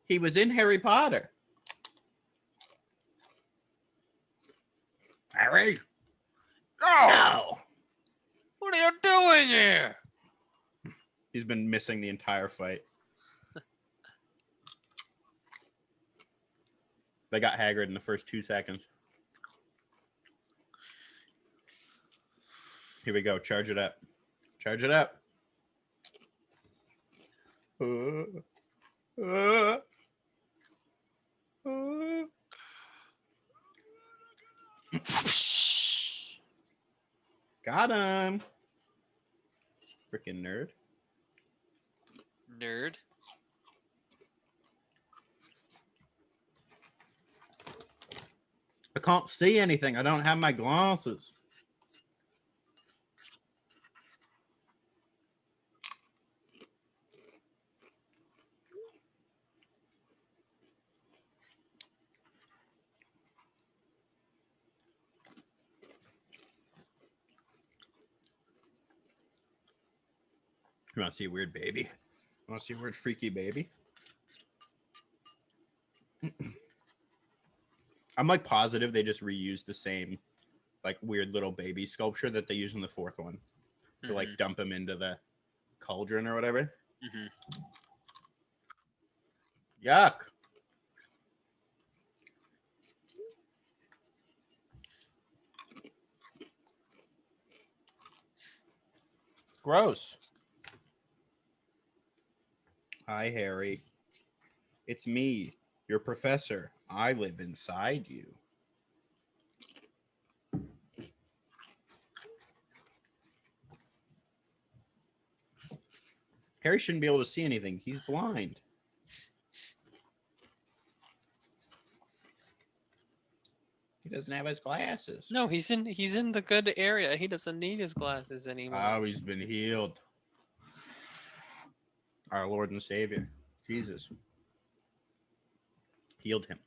He was in Harry Potter. All right. No. What are you doing here? He's been missing the entire fight. They got Hagrid in the first 2 seconds. Here we go. Charge it up. Charge it up. Got him. Freaking nerd. Nerd. I can't see anything. I don't have my glasses. You want to see a weird baby? Want to see a weird freaky baby? I'm like positive they just reused the same like weird little baby sculpture that they used in the fourth one to like dump him into the cauldron or whatever. Yuck. Gross. Hi, Harry. It's me, your professor. I live inside you. Harry shouldn't be able to see anything. He's blind. He doesn't have his glasses. No, he's in the good area. He doesn't need his glasses anymore. Oh, he's been healed. Our Lord and Savior, Jesus, healed him.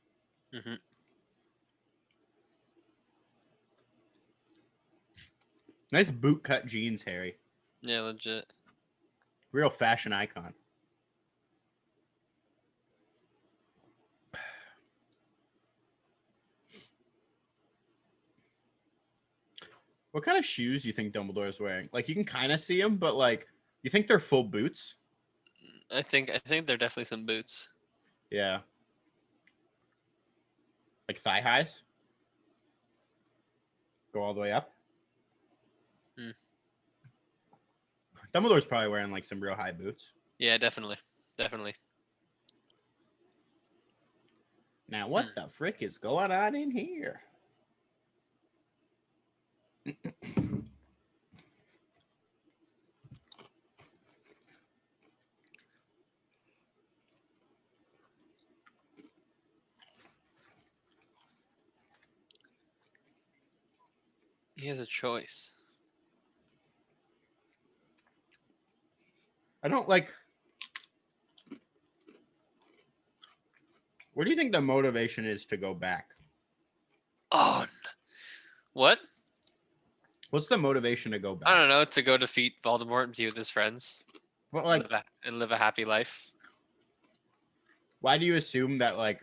Nice bootcut jeans, Harry. Yeah, legit. Real fashion icon. What kind of shoes do you think Dumbledore is wearing? Like, you can kind of see them, but like, you think they're full boots? I think they're definitely some boots. Yeah. Like thigh highs? Go all the way up? Dumbledore's probably wearing like some real high boots. Yeah, definitely. Definitely. Now, what the frick is going on in here? He has a choice. I don't like. What do you think the motivation is to go back? Oh, what? What's the motivation to go I back? don't know. To go defeat Voldemort and be with his friends, But like, and live a happy life. why do you assume that like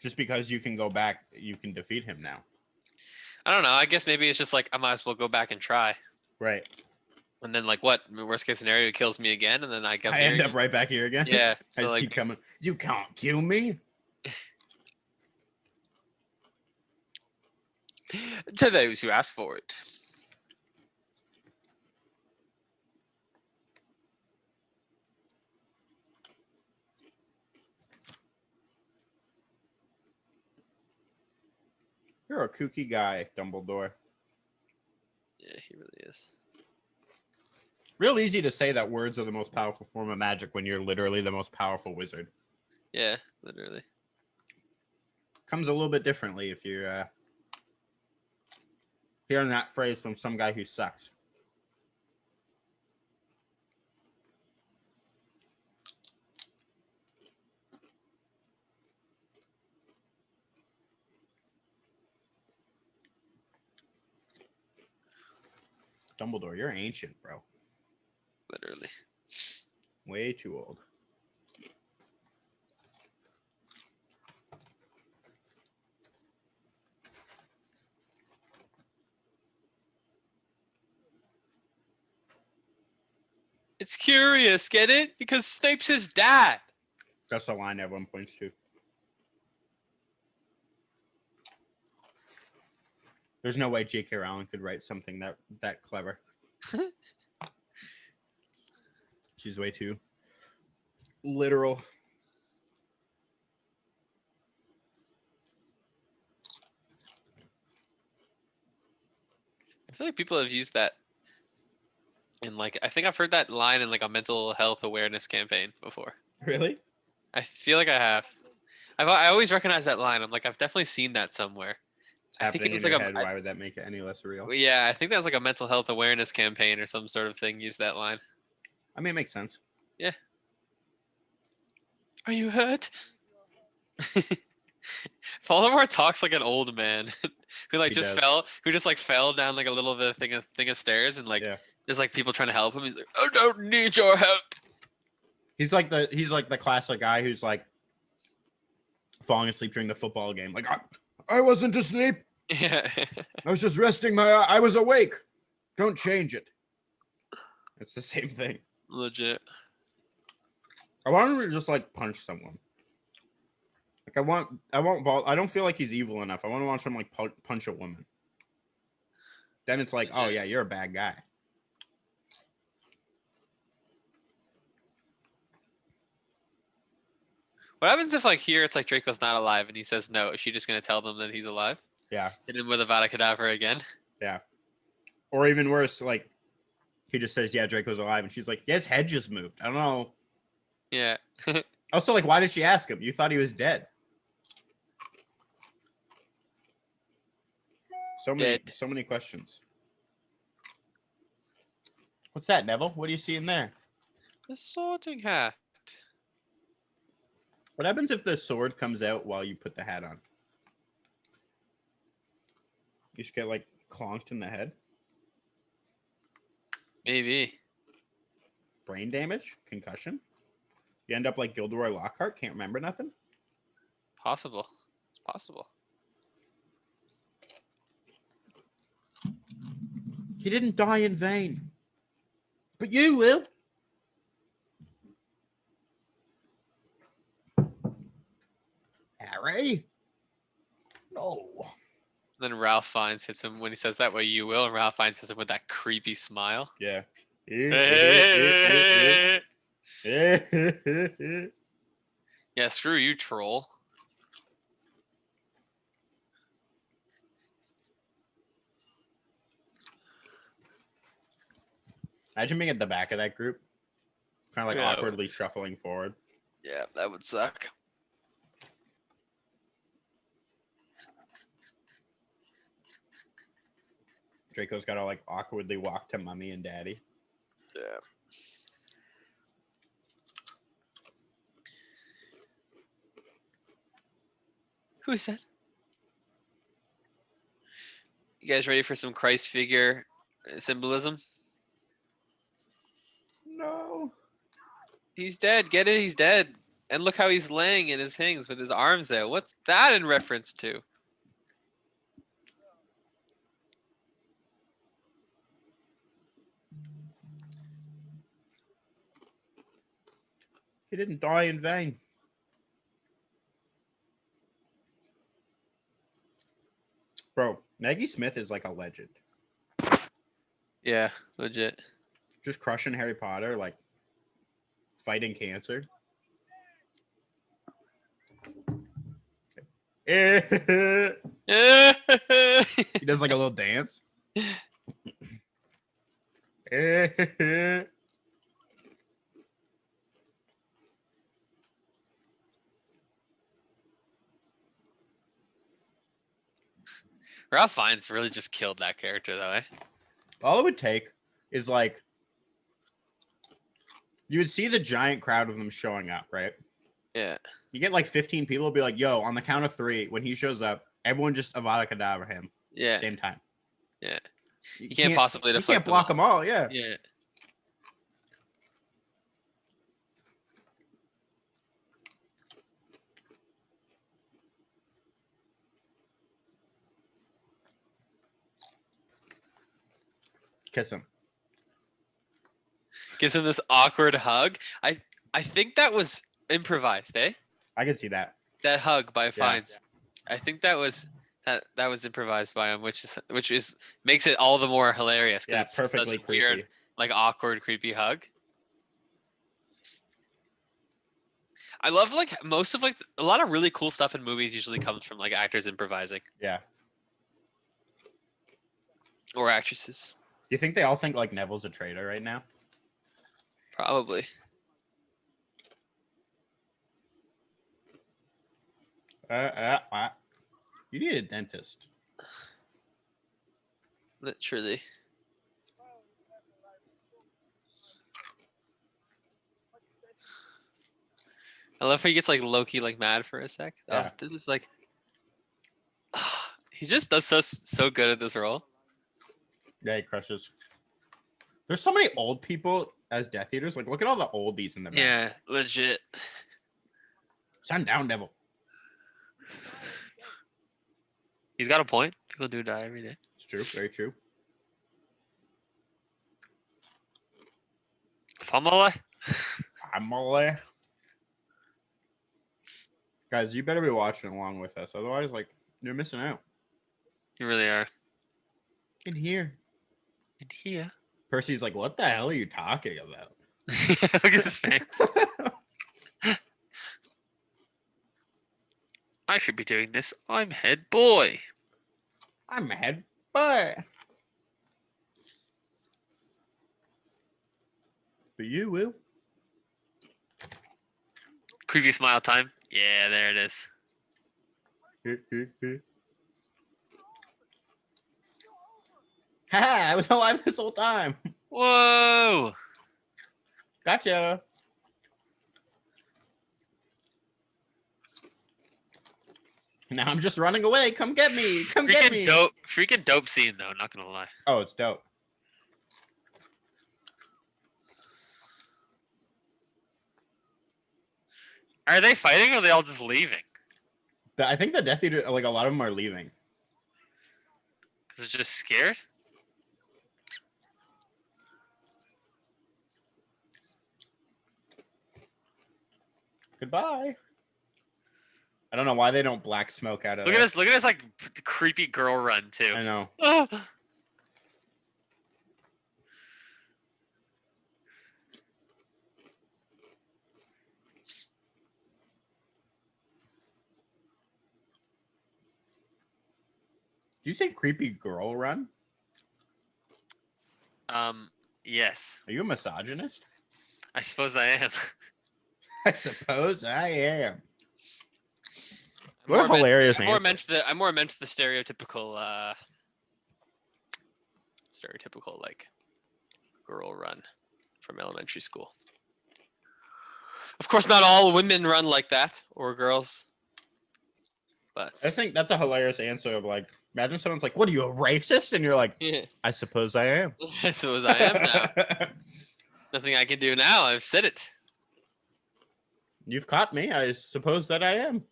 just because you can go back, you can defeat him now? I don't know. I guess maybe it's just like I might as well go back and try. Right. And then like what? Worst case scenario, he kills me again, and then I get I end up right back here again. Yeah. I So just like, keep coming. You can't kill me. to those who ask for it. You're a kooky guy, Dumbledore. Yeah, he really is. Real easy to say that words are the most powerful form of magic when you're literally the most powerful wizard. Yeah, literally. Comes a little bit differently if you're hearing that phrase from some guy who sucks. Dumbledore, you're ancient, bro. Literally. Way too old. It's curious, get it? Because Snape's his dad. That's the line everyone points to. There's no way J.K. Rowling could write something that clever. She's way too literal. I feel like people have used that in like I think I've heard that line in like a mental health awareness campaign before. Really? I feel like I have. I always recognize that line. I'm like I've definitely seen that somewhere. I think Happening it was in like your head. a Why would that make it any less real? yeah. I think that was like a mental health awareness campaign or some sort of thing. Used that line. I mean, it makes sense. Yeah. Are you hurt? Voldemort talks like an old man who like He just does. fell down like a little bit thing of stairs and like Yeah. there's like people trying to help him. He's like, I don't need your help. He's like the classic guy who's like falling asleep during the football game. Like I wasn't asleep. Yeah. I was just resting my eye. I was awake. Don't change it. It's the same thing. Legit. I want him to just like punch someone. Like I want I don't feel like he's evil enough. I want to watch him like punch a woman. Then it's like, oh yeah, you're a bad guy. What happens if like here it's like Draco's not alive and he says no? Is she just gonna tell them that he's alive? Yeah. Hit him with a Vada Kedavra again? Yeah. Or even worse, like he just says, yeah, Draco's alive, and she's like, yeah, his head just moved. I don't know. Yeah. Also, like, why did she ask him? You thought he was dead. So many questions. What's that, Neville? What do you see in there? The sorting hat. What happens if the sword comes out while you put the hat on? You just get like clonked in the head. Maybe. Brain damage, concussion. You end up like Gilderoy Lockhart, can't remember nothing. Possible. It's possible. He didn't die in vain. But you will. Harry? No. Then Ralph Fiennes hits him when he says that way you will, and Ralph Fiennes hits him with that creepy smile. Yeah. Yeah, screw you, troll. Imagine being at the back of that group. Kind of like Yeah. awkwardly shuffling forward. Yeah, that would suck. Draco's got to like awkwardly walk to mommy and daddy. Yeah. Who is that? You guys ready for some Christ figure symbolism? No. He's dead. Get it? He's dead. And look how he's laying in his things with his arms out. What's that in reference to? He didn't die in vain. Bro, Maggie Smith is like a legend. Yeah, legit. Just crushing Harry Potter, like fighting cancer. He does like a little dance. Ralph Fiennes really just killed that character, though. Eh? All it would take is like you would see the giant crowd of them showing up, right? Yeah. You get like 15 people be like, yo, on the count of 3, when he shows up, everyone just Avada Kedavra him. Yeah. Same time. Yeah. You can't possibly You deflect can't block them all. Yeah. Yeah. Kiss him. Gives him this awkward hug. I think that was improvised, eh? I can see that. That hug by Fiennes. I think that was improvised by him, which is makes it all the more hilarious because Yeah, it's such perfectly a creepy. weird, like awkward, creepy hug. I love like most of like a lot of really cool stuff in movies usually comes from like actors improvising Yeah. or actresses. You think they all think like Neville's a traitor right now? Probably. You need a dentist. Literally. I love how he gets like Loki like mad for a sec. Yeah. Oh, this is like he just does so good at this role. Yeah, he crushes. There's so many old people as Death Eaters. Like, look at all the oldies in the back. Yeah, legit. Stand down, Neville. He's got a point. People do die every day. It's true. Very true. Family. Family. Guys, you better be watching along with us. Otherwise, like, you're missing out. You really are. In here. In here. Percy's like, what the hell are you talking about? Look at his face. I should be doing this. I'm head boy. I'm a head boy. But you will. Creepy smile time. Yeah, there it is. Ha! I was alive this whole time. Whoa! Gotcha. Now I'm just running away. Come get me. Come get me. Freaking dope scene though, not gonna lie. Oh, it's dope. Are they fighting or are they all just leaving? I think the Death Eater, like a lot of them are leaving. Because they're just scared? Goodbye. I don't know why they don't black smoke out of Look there. at this! Look at this like creepy girl run too. I know. Oh. Do you say creepy girl run? Yes. Are you a misogynist? I suppose I am. I suppose I am. I'm What a more hilarious I'm more meant for the stereotypical like girl run. from elementary school. Of course, not all women run like that or girls, but I think that's a hilarious answer of like, imagine someone's like, "What are you, a racist?" And you're like, yeah, "I suppose I am." I suppose I am now. Nothing I can do now. I've said it. You've caught me. I suppose that I am.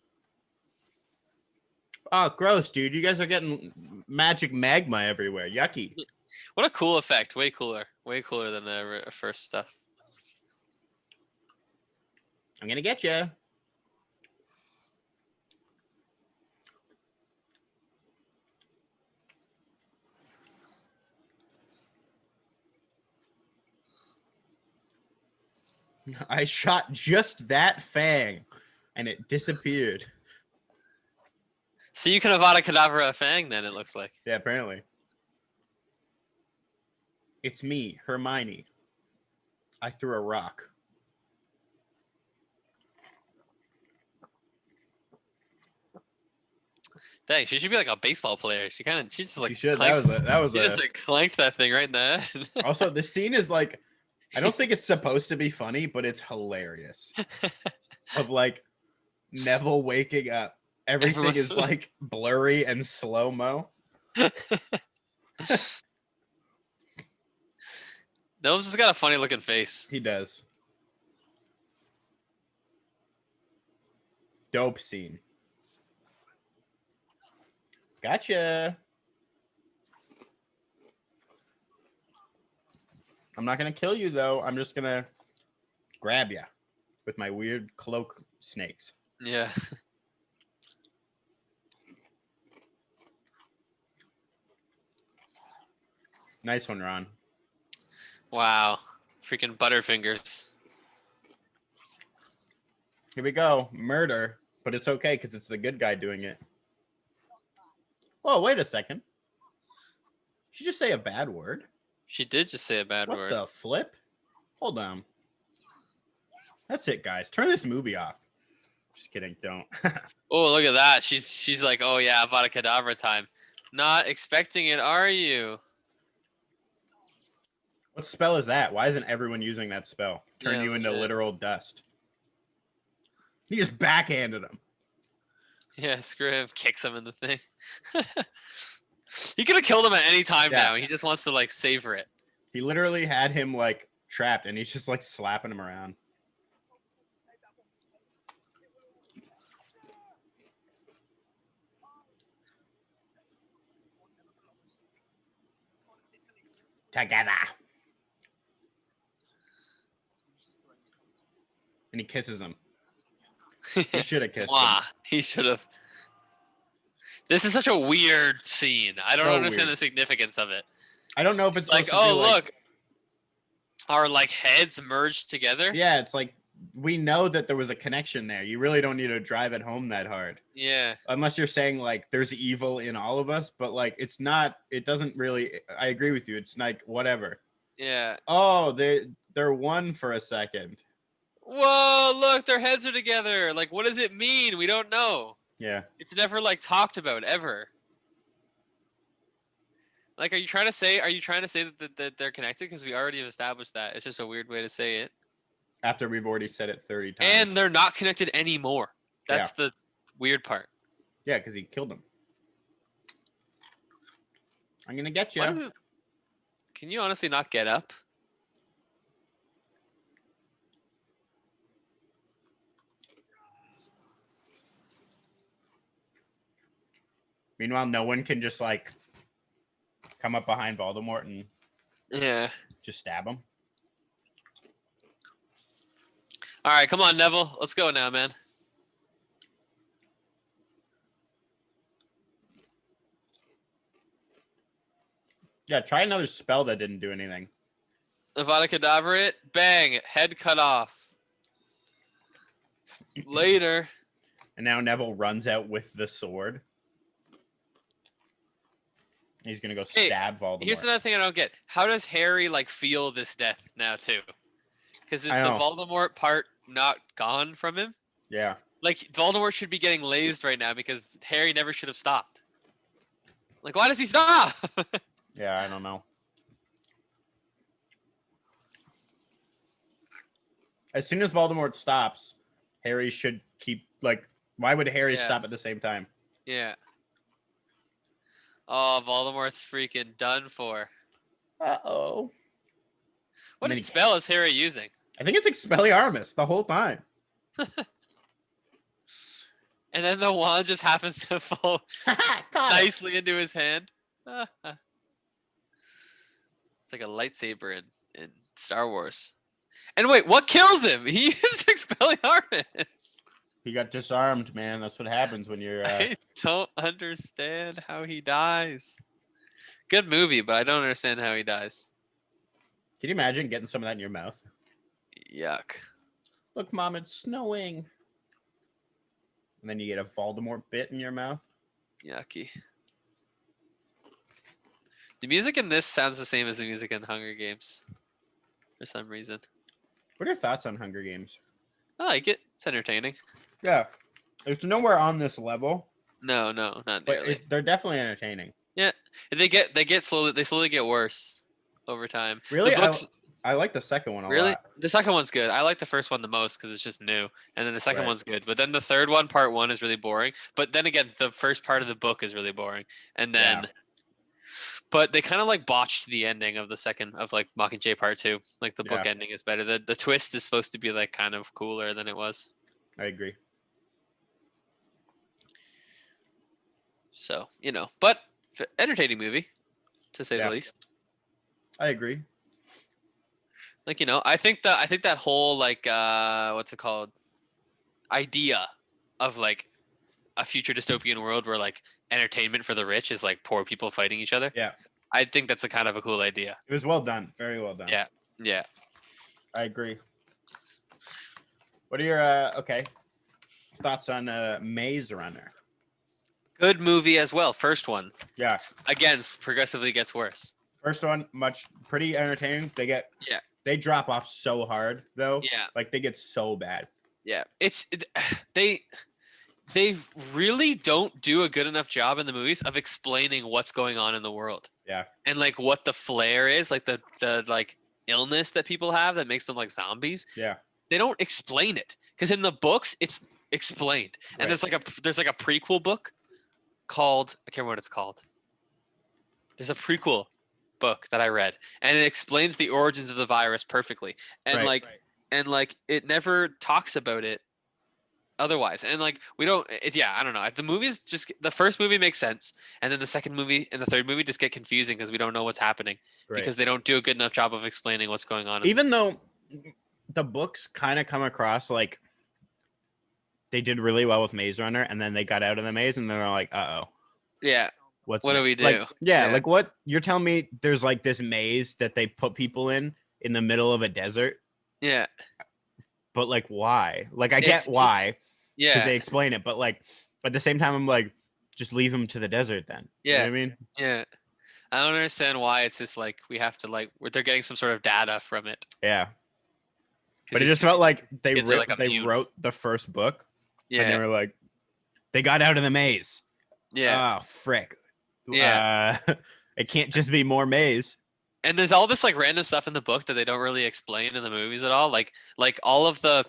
Oh, gross, dude. You guys are getting magic magma everywhere. Yucky. What a cool effect. Way cooler. Way cooler than the first stuff. I'm going to get you. I shot just that fang, and it disappeared. So you can Avada Kedavra a fang then, it looks like. Yeah, apparently. It's me, Hermione. I threw a rock. Dang, she should be like a baseball player. She just like She should. clanked, That was she just like clanked that thing right in the head. Also, the scene is like, I don't think it's supposed to be funny, but it's hilarious. Of like Neville waking up. Everything Everyone- is like blurry and slow-mo. Noah's just got a funny looking face. He does. Dope scene. Gotcha. I'm not going to kill you, though. I'm just going to grab you with my weird cloak snakes. Yeah. Nice one, Ron. Wow. Freaking Butterfingers. Here we go. Murder. But it's okay because it's the good guy doing it. Whoa, wait a second. Did you just say a bad word? She did just say a bad What word. the flip? Hold on. That's it, guys. Turn this movie off. Just kidding. Don't. Oh, look at that. She's like, oh yeah, Avada Kedavra time. Not expecting it, are you? What spell is that? Why isn't everyone using that spell? Turn Yeah, you into legit. literal dust. He just backhanded him. Yeah, screw him. Kicks him in the thing. He could have killed him at any time Yeah. now. He just wants to like savor it. He literally had him like trapped and he's just like slapping him around. Together. And he kisses him. He should have kissed him. Mwah. He should have. This is such a weird scene. I don't So understand weird. the significance of it. I don't know if it's Like, supposed to oh be, like- look, our like heads merged together. Yeah, it's like we know that there was a connection there. You really don't need to drive it home that hard. Yeah. Unless you're saying like there's evil in all of us, but like it's not, it doesn't really, I agree with you. It's like whatever. Yeah. Oh, they're one for a second. Whoa! Look, their heads are together. Like, what does it mean? We don't know. Yeah. It's never like talked about ever. Like, are you trying to say that they're connected? Because we already have established that. It's just a weird way to say it. After we've already said it 30 times. And they're not connected anymore. That's the weird part. Yeah, because he killed him. I'm gonna get Why you. do- Can you honestly not get up? Meanwhile, no one can just like come up behind Voldemort and Yeah. just stab him. All right, come on, Neville. Let's go now, man. Yeah, try another spell that didn't do anything. Avada Kedavra it. Bang. Head cut off. Later. And now Neville runs out with the sword. He's gonna go Hey, stab Voldemort. Here's another thing I don't get. How does Harry like feel this death now too? Because is I the know. Voldemort part not gone from him? Yeah. Like Voldemort should be getting lazed right now because Harry never should have stopped. Like, why does he stop? Yeah, I don't know. As soon as Voldemort stops, Harry should keep like. Why would Harry Yeah. stop at the same time? Yeah. Oh, Voldemort's freaking done for. Uh-oh. What then he spell is Harry using? I think it's Expelliarmus the whole time. And then the wand just happens to fall Caught it. nicely into his hand. It's like a lightsaber in Star Wars. And wait, what kills him? He used Expelliarmus. He got disarmed, man. That's what happens when you're. I don't understand how he dies. Good movie, but I don't understand how he dies. Can you imagine getting some of that in your mouth? Yuck. Look, Mom, it's snowing. And then you get a Voldemort bit in your mouth. Yucky. The music in this sounds the same as the music in Hunger Games. For some reason. What are your thoughts on Hunger Games? I like it. It's entertaining. Yeah. It's nowhere on this level, No, not but nearly. they're definitely entertaining. Yeah. They slowly get worse over time. Really? The books, I like the second one a really? lot. The second one's good. I like the first one the most because it's just new. And then the second Right. one's good. But then the third one, part one, is really boring. But then again, the first part of the book is really boring. And then Yeah. but they kind of like botched the ending of the second of like Mockingjay Part 2. Like the book Yeah. ending is better. The twist is supposed to be like kind of cooler than it was. I agree. So, but entertaining movie to say Yeah. the least. I agree. Like, I think that whole like what's it called? Idea of like a future dystopian world where like entertainment for the rich is like poor people fighting each other. Yeah. I think that's a kind of a cool idea. It was well done. Very well done. Yeah. Yeah. I agree. What are your thoughts on Maze Runner? Good movie as well. First one. Yeah. Again, progressively gets worse. First one, pretty entertaining. Yeah. They drop off so hard though. Yeah. Like they get so bad. Yeah. They really don't do a good enough job in the movies of explaining what's going on in the world. Yeah. And like what the flare is, like the like illness that people have that makes them like zombies. Yeah. They don't explain it because in the books it's explained. And Right. there's like a prequel book called, I can't remember what it's called. There's a prequel book that I read and it explains the origins of the virus perfectly. And Right. like it never talks about it otherwise. And like I don't know. The first movie makes sense and then the second movie and the third movie just get confusing because we don't know what's happening because they don't do a good enough job of explaining what's going on. Even though the books kind of come across like they did really well with Maze Runner and then they got out of the maze and then they're like, uh-oh. Yeah. What do we do? Like, Yeah. like what you're telling me there's like this maze that they put people in the middle of a desert, Yeah. but like why? Like I It's- get why because Yeah. they explain it, but like at the same time I'm like just leave them to the desert then. You know Yeah. what I mean? Yeah. I don't understand why it's just like we have to like they're getting some sort of data from it. Yeah. 'Cause But it these just felt like they kids are, like, they immune. wrote the first book and they Yeah. were like they got out of the maze. Yeah. Oh frick. Yeah. It can't just be more maze. And there's all this like random stuff in the book that they don't really explain in the movies at all. Like all of the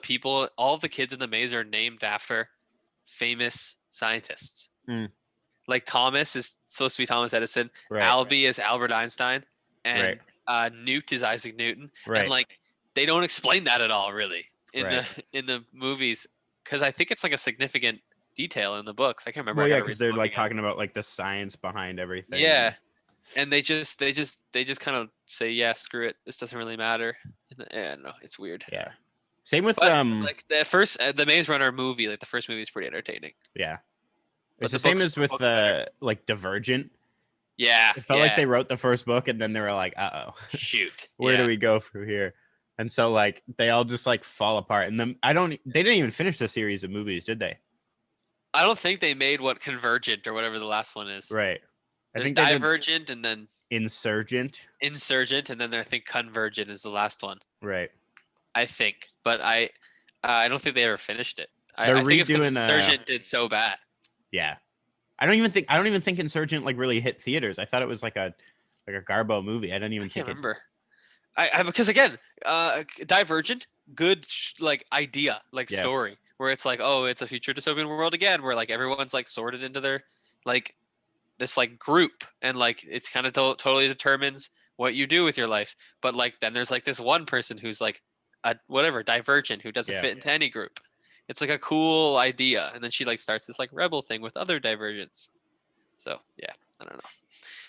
kids in the maze are named after famous scientists. Mm. Like Thomas is supposed to be Thomas Edison. Right. Albie is Albert Einstein, and Right. Newt is Isaac Newton. Right. And like they don't explain that at all, really, in Right. the movies, because I think it's like a significant detail in the books. I can't remember. Well, I yeah, gotta read because the they're book like again. talking about like the science behind everything. Yeah, and they just kind of say, yeah, screw it, this doesn't really matter. Yeah, no, it's weird. Yeah. Same with But like the Maze Runner movie, like the first movie is pretty entertaining. yeah. But It's the the same books- as with books better. like Divergent. Yeah, It felt like they wrote the first book and then they were like, uh-oh, shoot. where yeah. do we go from here? And so like they all just like fall apart. And then they didn't even finish the series of movies, did they? I don't think they made what Convergent or whatever the last one is. Right. I There's think they did Divergent and then Insurgent. Insurgent, and then I think Convergent is the last one. Right. I think, but I don't think they ever finished it. They're I think it's because redoing, Insurgent did so bad. Yeah. I don't even think Insurgent like really hit theaters. I thought it was like a Garbo movie. I don't even I can't think it. remember. I because again, Divergent like idea, like Yeah. story, where it's like, oh, it's a future dystopian world again, where like everyone's like sorted into their like this like group, and like it kind of totally determines what you do with your life. But like then there's like this one person who's like a whatever divergent who doesn't Yeah. fit into any group. It's like a cool idea, and then she like starts this like rebel thing with other divergents. So yeah, I don't know.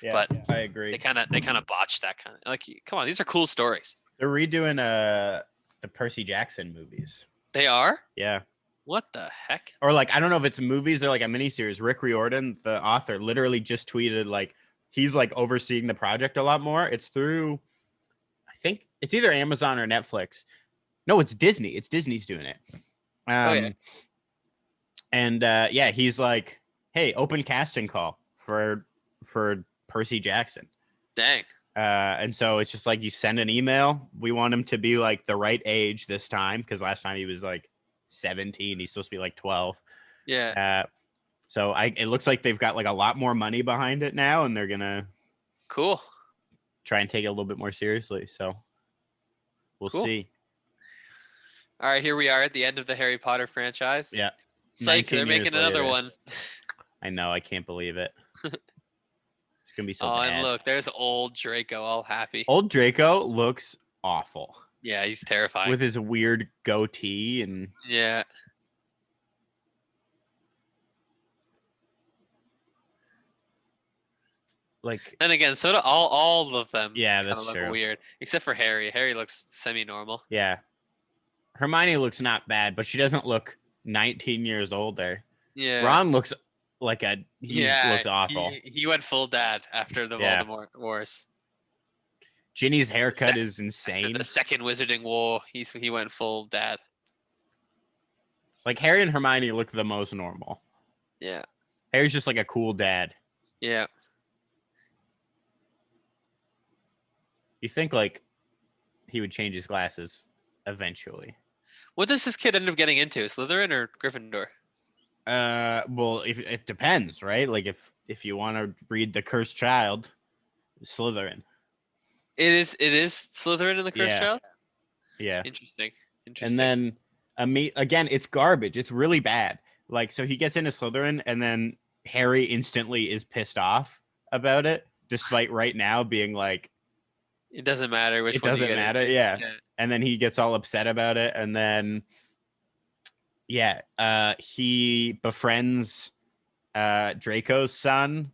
Yeah, But I agree. they kind of botched that kind of like. Come on, these are cool stories. They're redoing the Percy Jackson movies. They are. Yeah. What the heck? Or like I don't know if it's movies or like a miniseries. Rick Riordan, the author, literally just tweeted like he's like overseeing the project a lot more. It's through, I think it's either Amazon or Netflix. No, it's Disney. It's Disney's doing it. Yeah. And yeah, he's like, hey, open casting call for Percy Jackson. Dang. And so it's just like you send an email. We want him to be like the right age this time because last time he was like 17. He's supposed to be like 12. Yeah. So it looks like they've got like a lot more money behind it now, and they're gonna Cool. try and take it a little bit more seriously. So we'll Cool. see. All right, here we are at the end of the Harry Potter franchise. Yeah. Psych, 19 they're making years another later. one. I know. I can't believe it. It's gonna be so Oh, bad. and look, there's old Draco, all happy. Old Draco looks awful Yeah, he's terrifying. with his weird goatee and Yeah. like And again, so do all of them. Yeah, kinda that's look true. weird, except for Harry. Harry looks semi-normal. yeah. Hermione looks not bad, but she doesn't look 19 years older. Yeah. Ron looks like he yeah, looks awful. He went full dad after the Yeah. Voldemort Wars. Ginny's haircut is After insane. the second Wizarding War, he went full dad. Like Harry and Hermione look the most normal. Yeah. Harry's just like a cool dad. Yeah. You think like he would change his glasses eventually. What does this kid end up getting into? Slytherin or Gryffindor? Well, if it depends, right? Like if you want to read The Cursed Child, Slytherin. It is Slytherin in the Cursed Yeah. Child? Yeah. Interesting. And then again, it's garbage. It's really bad. Like so he gets into Slytherin and then Harry instantly is pissed off about it, despite right now being like it doesn't matter which it one you doesn't get matter. into. Yeah. And then he gets all upset about it. And then, he befriends Draco's son.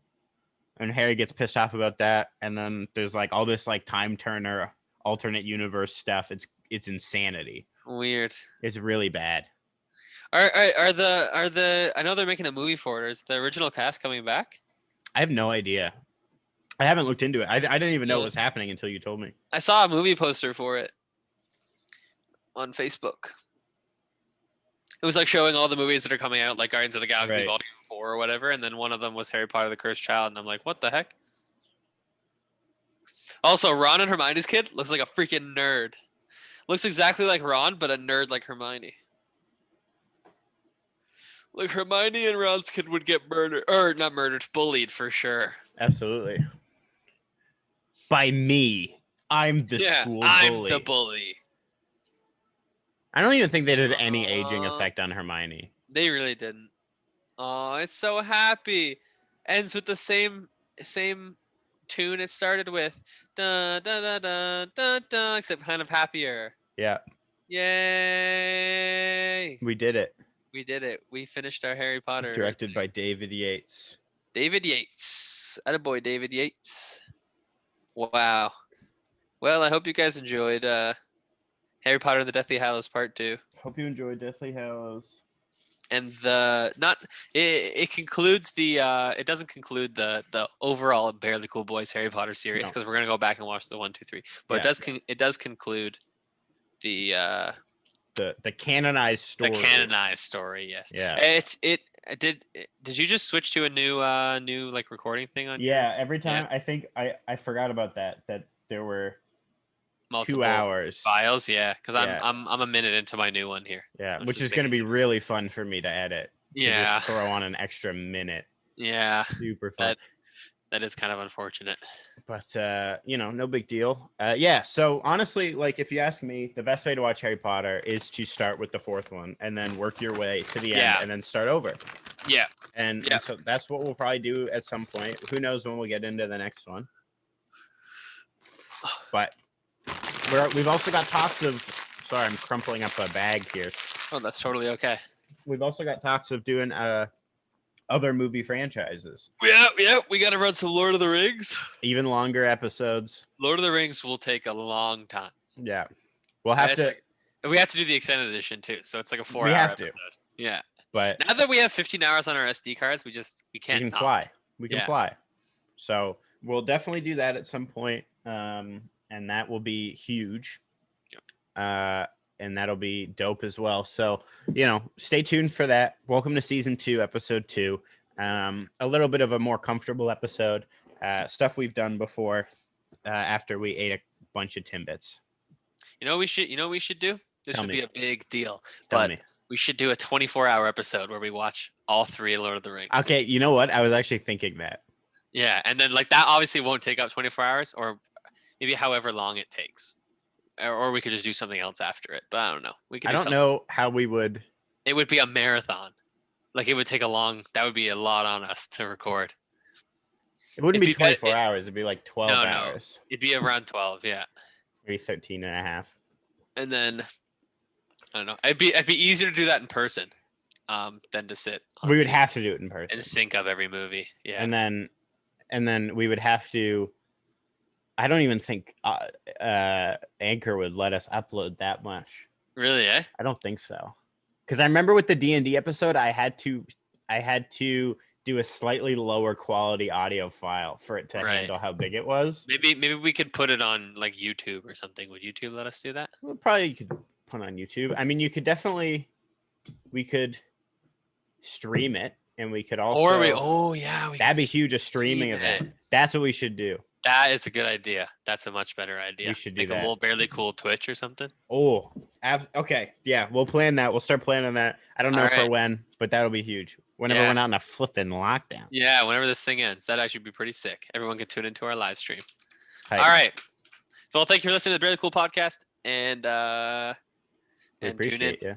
And Harry gets pissed off about that. And then there's like all this like time turner alternate universe stuff. It's insanity. Weird. It's really bad. Are the I know they're making a movie for it. Is the original cast coming back? I have no idea. I haven't looked into it. I didn't even know Yeah. it was happening until you told me. I saw a movie poster for it on Facebook. It was like showing all the movies that are coming out, like Guardians of the Galaxy Right. Volume 4 or whatever, and then one of them was Harry Potter the Cursed Child, and I'm like, what the heck? Also, Ron and Hermione's kid looks like a freaking nerd. Looks exactly like Ron, but a nerd like Hermione. Like Hermione and Ron's kid would get murdered, or not murdered, bullied for sure. Absolutely. By me. I'm the school bully. I'm the bully. I don't even think they did any aging effect on Hermione. They really didn't. Oh, it's so happy. Ends with the same tune it started with. Da da da da da da. Except kind of happier. Yeah, Yay! we did it. We did it. We finished our Harry Potter. Directed by David Yates. David Yates. Attaboy, David Yates. Wow. Well, I hope you guys enjoyed Harry Potter and the Deathly Hallows Part 2. Hope you enjoyed Deathly Hallows. And it concludes it doesn't conclude the overall Barely Cool Boys Harry Potter series No. because we're gonna go back and watch the 1, 2, 3. But Yeah. it does conclude the canonized story. the canonized story. Yes. Yeah. Did you just switch to a new like recording thing on? Yeah, every time I think I forgot about that there were multiple 2 hours. files? Yeah, because Yeah. I'm a minute into my new one here. Yeah, I'm which just is going to be thinking- really fun for me to edit. To Yeah. just throw on an extra minute. Yeah. Super fun. That is kind of unfortunate. But no big deal. Yeah. So honestly, like if you ask me, the best way to watch Harry Potter is to start with the fourth one and then work your way to the end and then start over. Yeah. And so that's what we'll probably do at some point. Who knows when we'll get into the next one? But we've also got talks of. Sorry, I'm crumpling up a bag here. Oh, that's totally okay. We've also got talks of doing other movie franchises. Yeah, we got to run some Lord of the Rings. Even longer episodes. Lord of the Rings will take a long time. Yeah. We'll have to. We have to do the extended edition too, so it's like a 4-hour episode. Yeah. But now that we have 15 hours on our SD cards, we can't. We can fly. We can fly. So we'll definitely do that at some point, and that will be huge. Yep. And that'll be dope as well. So, stay tuned for that. Welcome to season 2, episode 2. A little bit of a more comfortable episode. Stuff we've done before after we ate a bunch of Timbits. We should do? This would be a big deal. Tell me. We should do a 24-hour episode where we watch all 3 Lord of the Rings. Okay, you know what? I was actually thinking that. Yeah, and then that obviously won't take up 24 hours or maybe however long it takes. Or we could just do something else after it. But I don't know. I don't know how we would. It would be a marathon. It would take that would be a lot on us to record. It wouldn't be 24 hours. It'd be like 12 hours. It'd be around 12, yeah. Maybe 13 and a half. And then, I don't know. It'd be easier to do that in person than to sit. We would have to do it in person. And sync up every movie. Yeah. And then we would have to. I don't even think Anchor would let us upload that much. Really? I don't think so. Because I remember with the D&D episode, I had to do a slightly lower quality audio file for it to handle how big it was. Maybe we could put it on YouTube or something. Would YouTube let us do that? Well, probably could put on YouTube. I mean, we could stream it, and we could also. That'd be huge, a streaming of it. That's what we should do. That is a good idea. That's a much better idea. We should do a little barely cool Twitch or something. Oh, okay. Yeah, we'll plan that. We'll start planning that. I don't know for when, but that'll be huge. Whenever we're not in a flipping lockdown. Yeah, whenever this thing ends. That'd actually be pretty sick. Everyone can tune into our live stream. All right. So thank you for listening to the Barely Cool podcast. And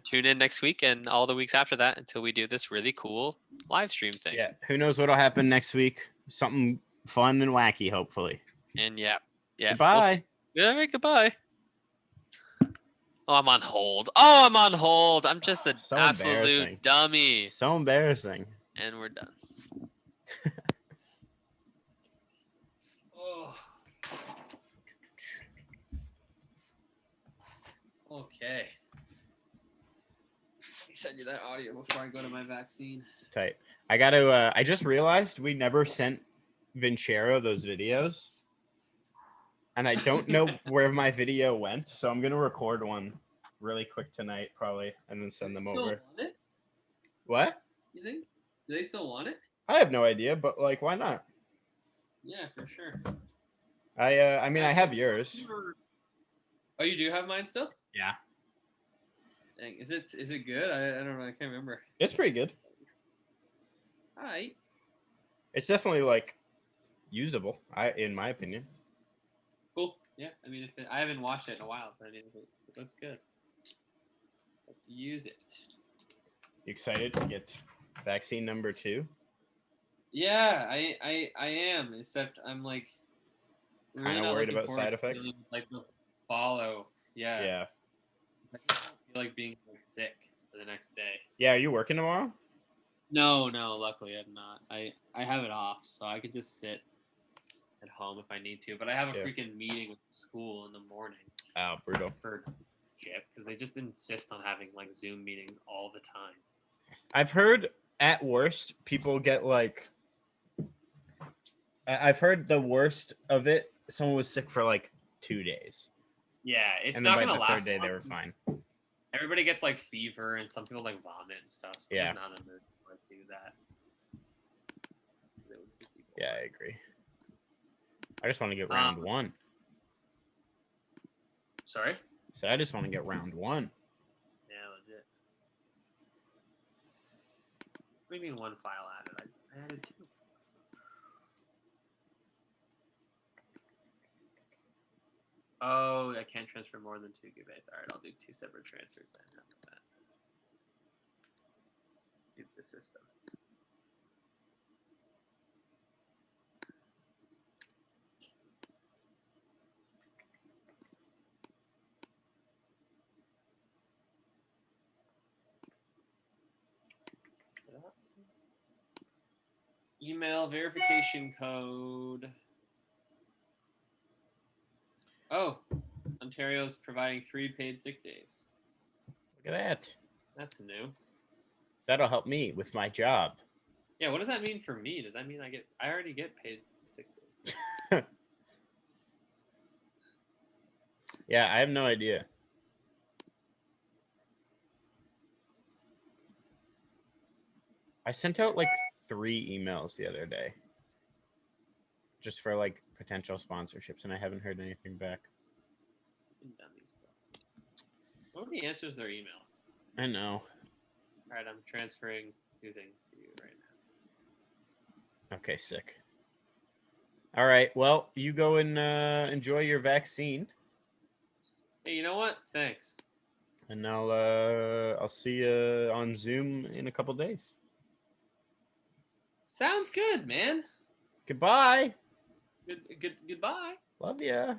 tune in next week and all the weeks after that until we do this really cool live stream thing. Yeah. Who knows what'll happen next week? Something fun and wacky, hopefully. And yeah. Goodbye. Goodbye. Oh, I'm on hold. I'm just an absolute dummy. So embarrassing. And we're done. Oh. Okay. I'll send you that audio before I go to my vaccine. Tight. I got to. I just realized we never sent Vincero those videos, and I don't know where my video went, so I'm gonna record one really quick tonight, probably, and then send them over. Want it? What? You think? Do they still want it? I have no idea, but why not? Yeah, for sure. I mean, I have yours. Oh, you do have mine still? Yeah. Dang, is it good? I don't know. I can't remember. It's pretty good. All right. It's definitely usable. In my opinion. Cool. Yeah. I mean, I haven't watched it in a while, but I mean, it looks good. Let's use it. You excited to get vaccine number 2? Yeah, I am. Except I'm kind of worried about side effects. The follow. Yeah. Yeah. I feel like being sick for the next day. Yeah. Are you working tomorrow? No. Luckily, I'm not. I have it off, so I could just sit at home if I need to. But I have a freaking meeting with school in the morning. Oh, brutal. For shit, because they just insist on having Zoom meetings all the time. I've heard at worst people get I've heard the worst of it. Someone was sick for 2 days. Yeah, it's and not then gonna by the last. third day they were fine. Everybody gets fever, and some people vomit and stuff. So yeah. I'm not in the mood to do that. Yeah, I agree. I just want to get round 1. Sorry? So I just want to get round 1. Yeah, legit. What do you mean one file added? I added 2. Oh, I can't transfer more than 2 gigabytes. All right, I'll do 2 separate transfers then. How about that? Mute the system. Email verification code. Oh, Ontario's providing 3 paid sick days. Look at that. That's new. That'll help me with my job. Yeah, what does that mean for me? Does that mean I already get paid sick days? Yeah, I have no idea. I sent out like 3 emails the other day just for like potential sponsorships, and I haven't heard anything back. Nobody answers their emails. I know. All right, I'm transferring 2 things to you right now. Okay, sick. All right, well, you go and enjoy your vaccine, Hey, you know what? Thanks. and I'll see you on Zoom in a couple days. Sounds good, man. Goodbye. Goodbye. Love ya.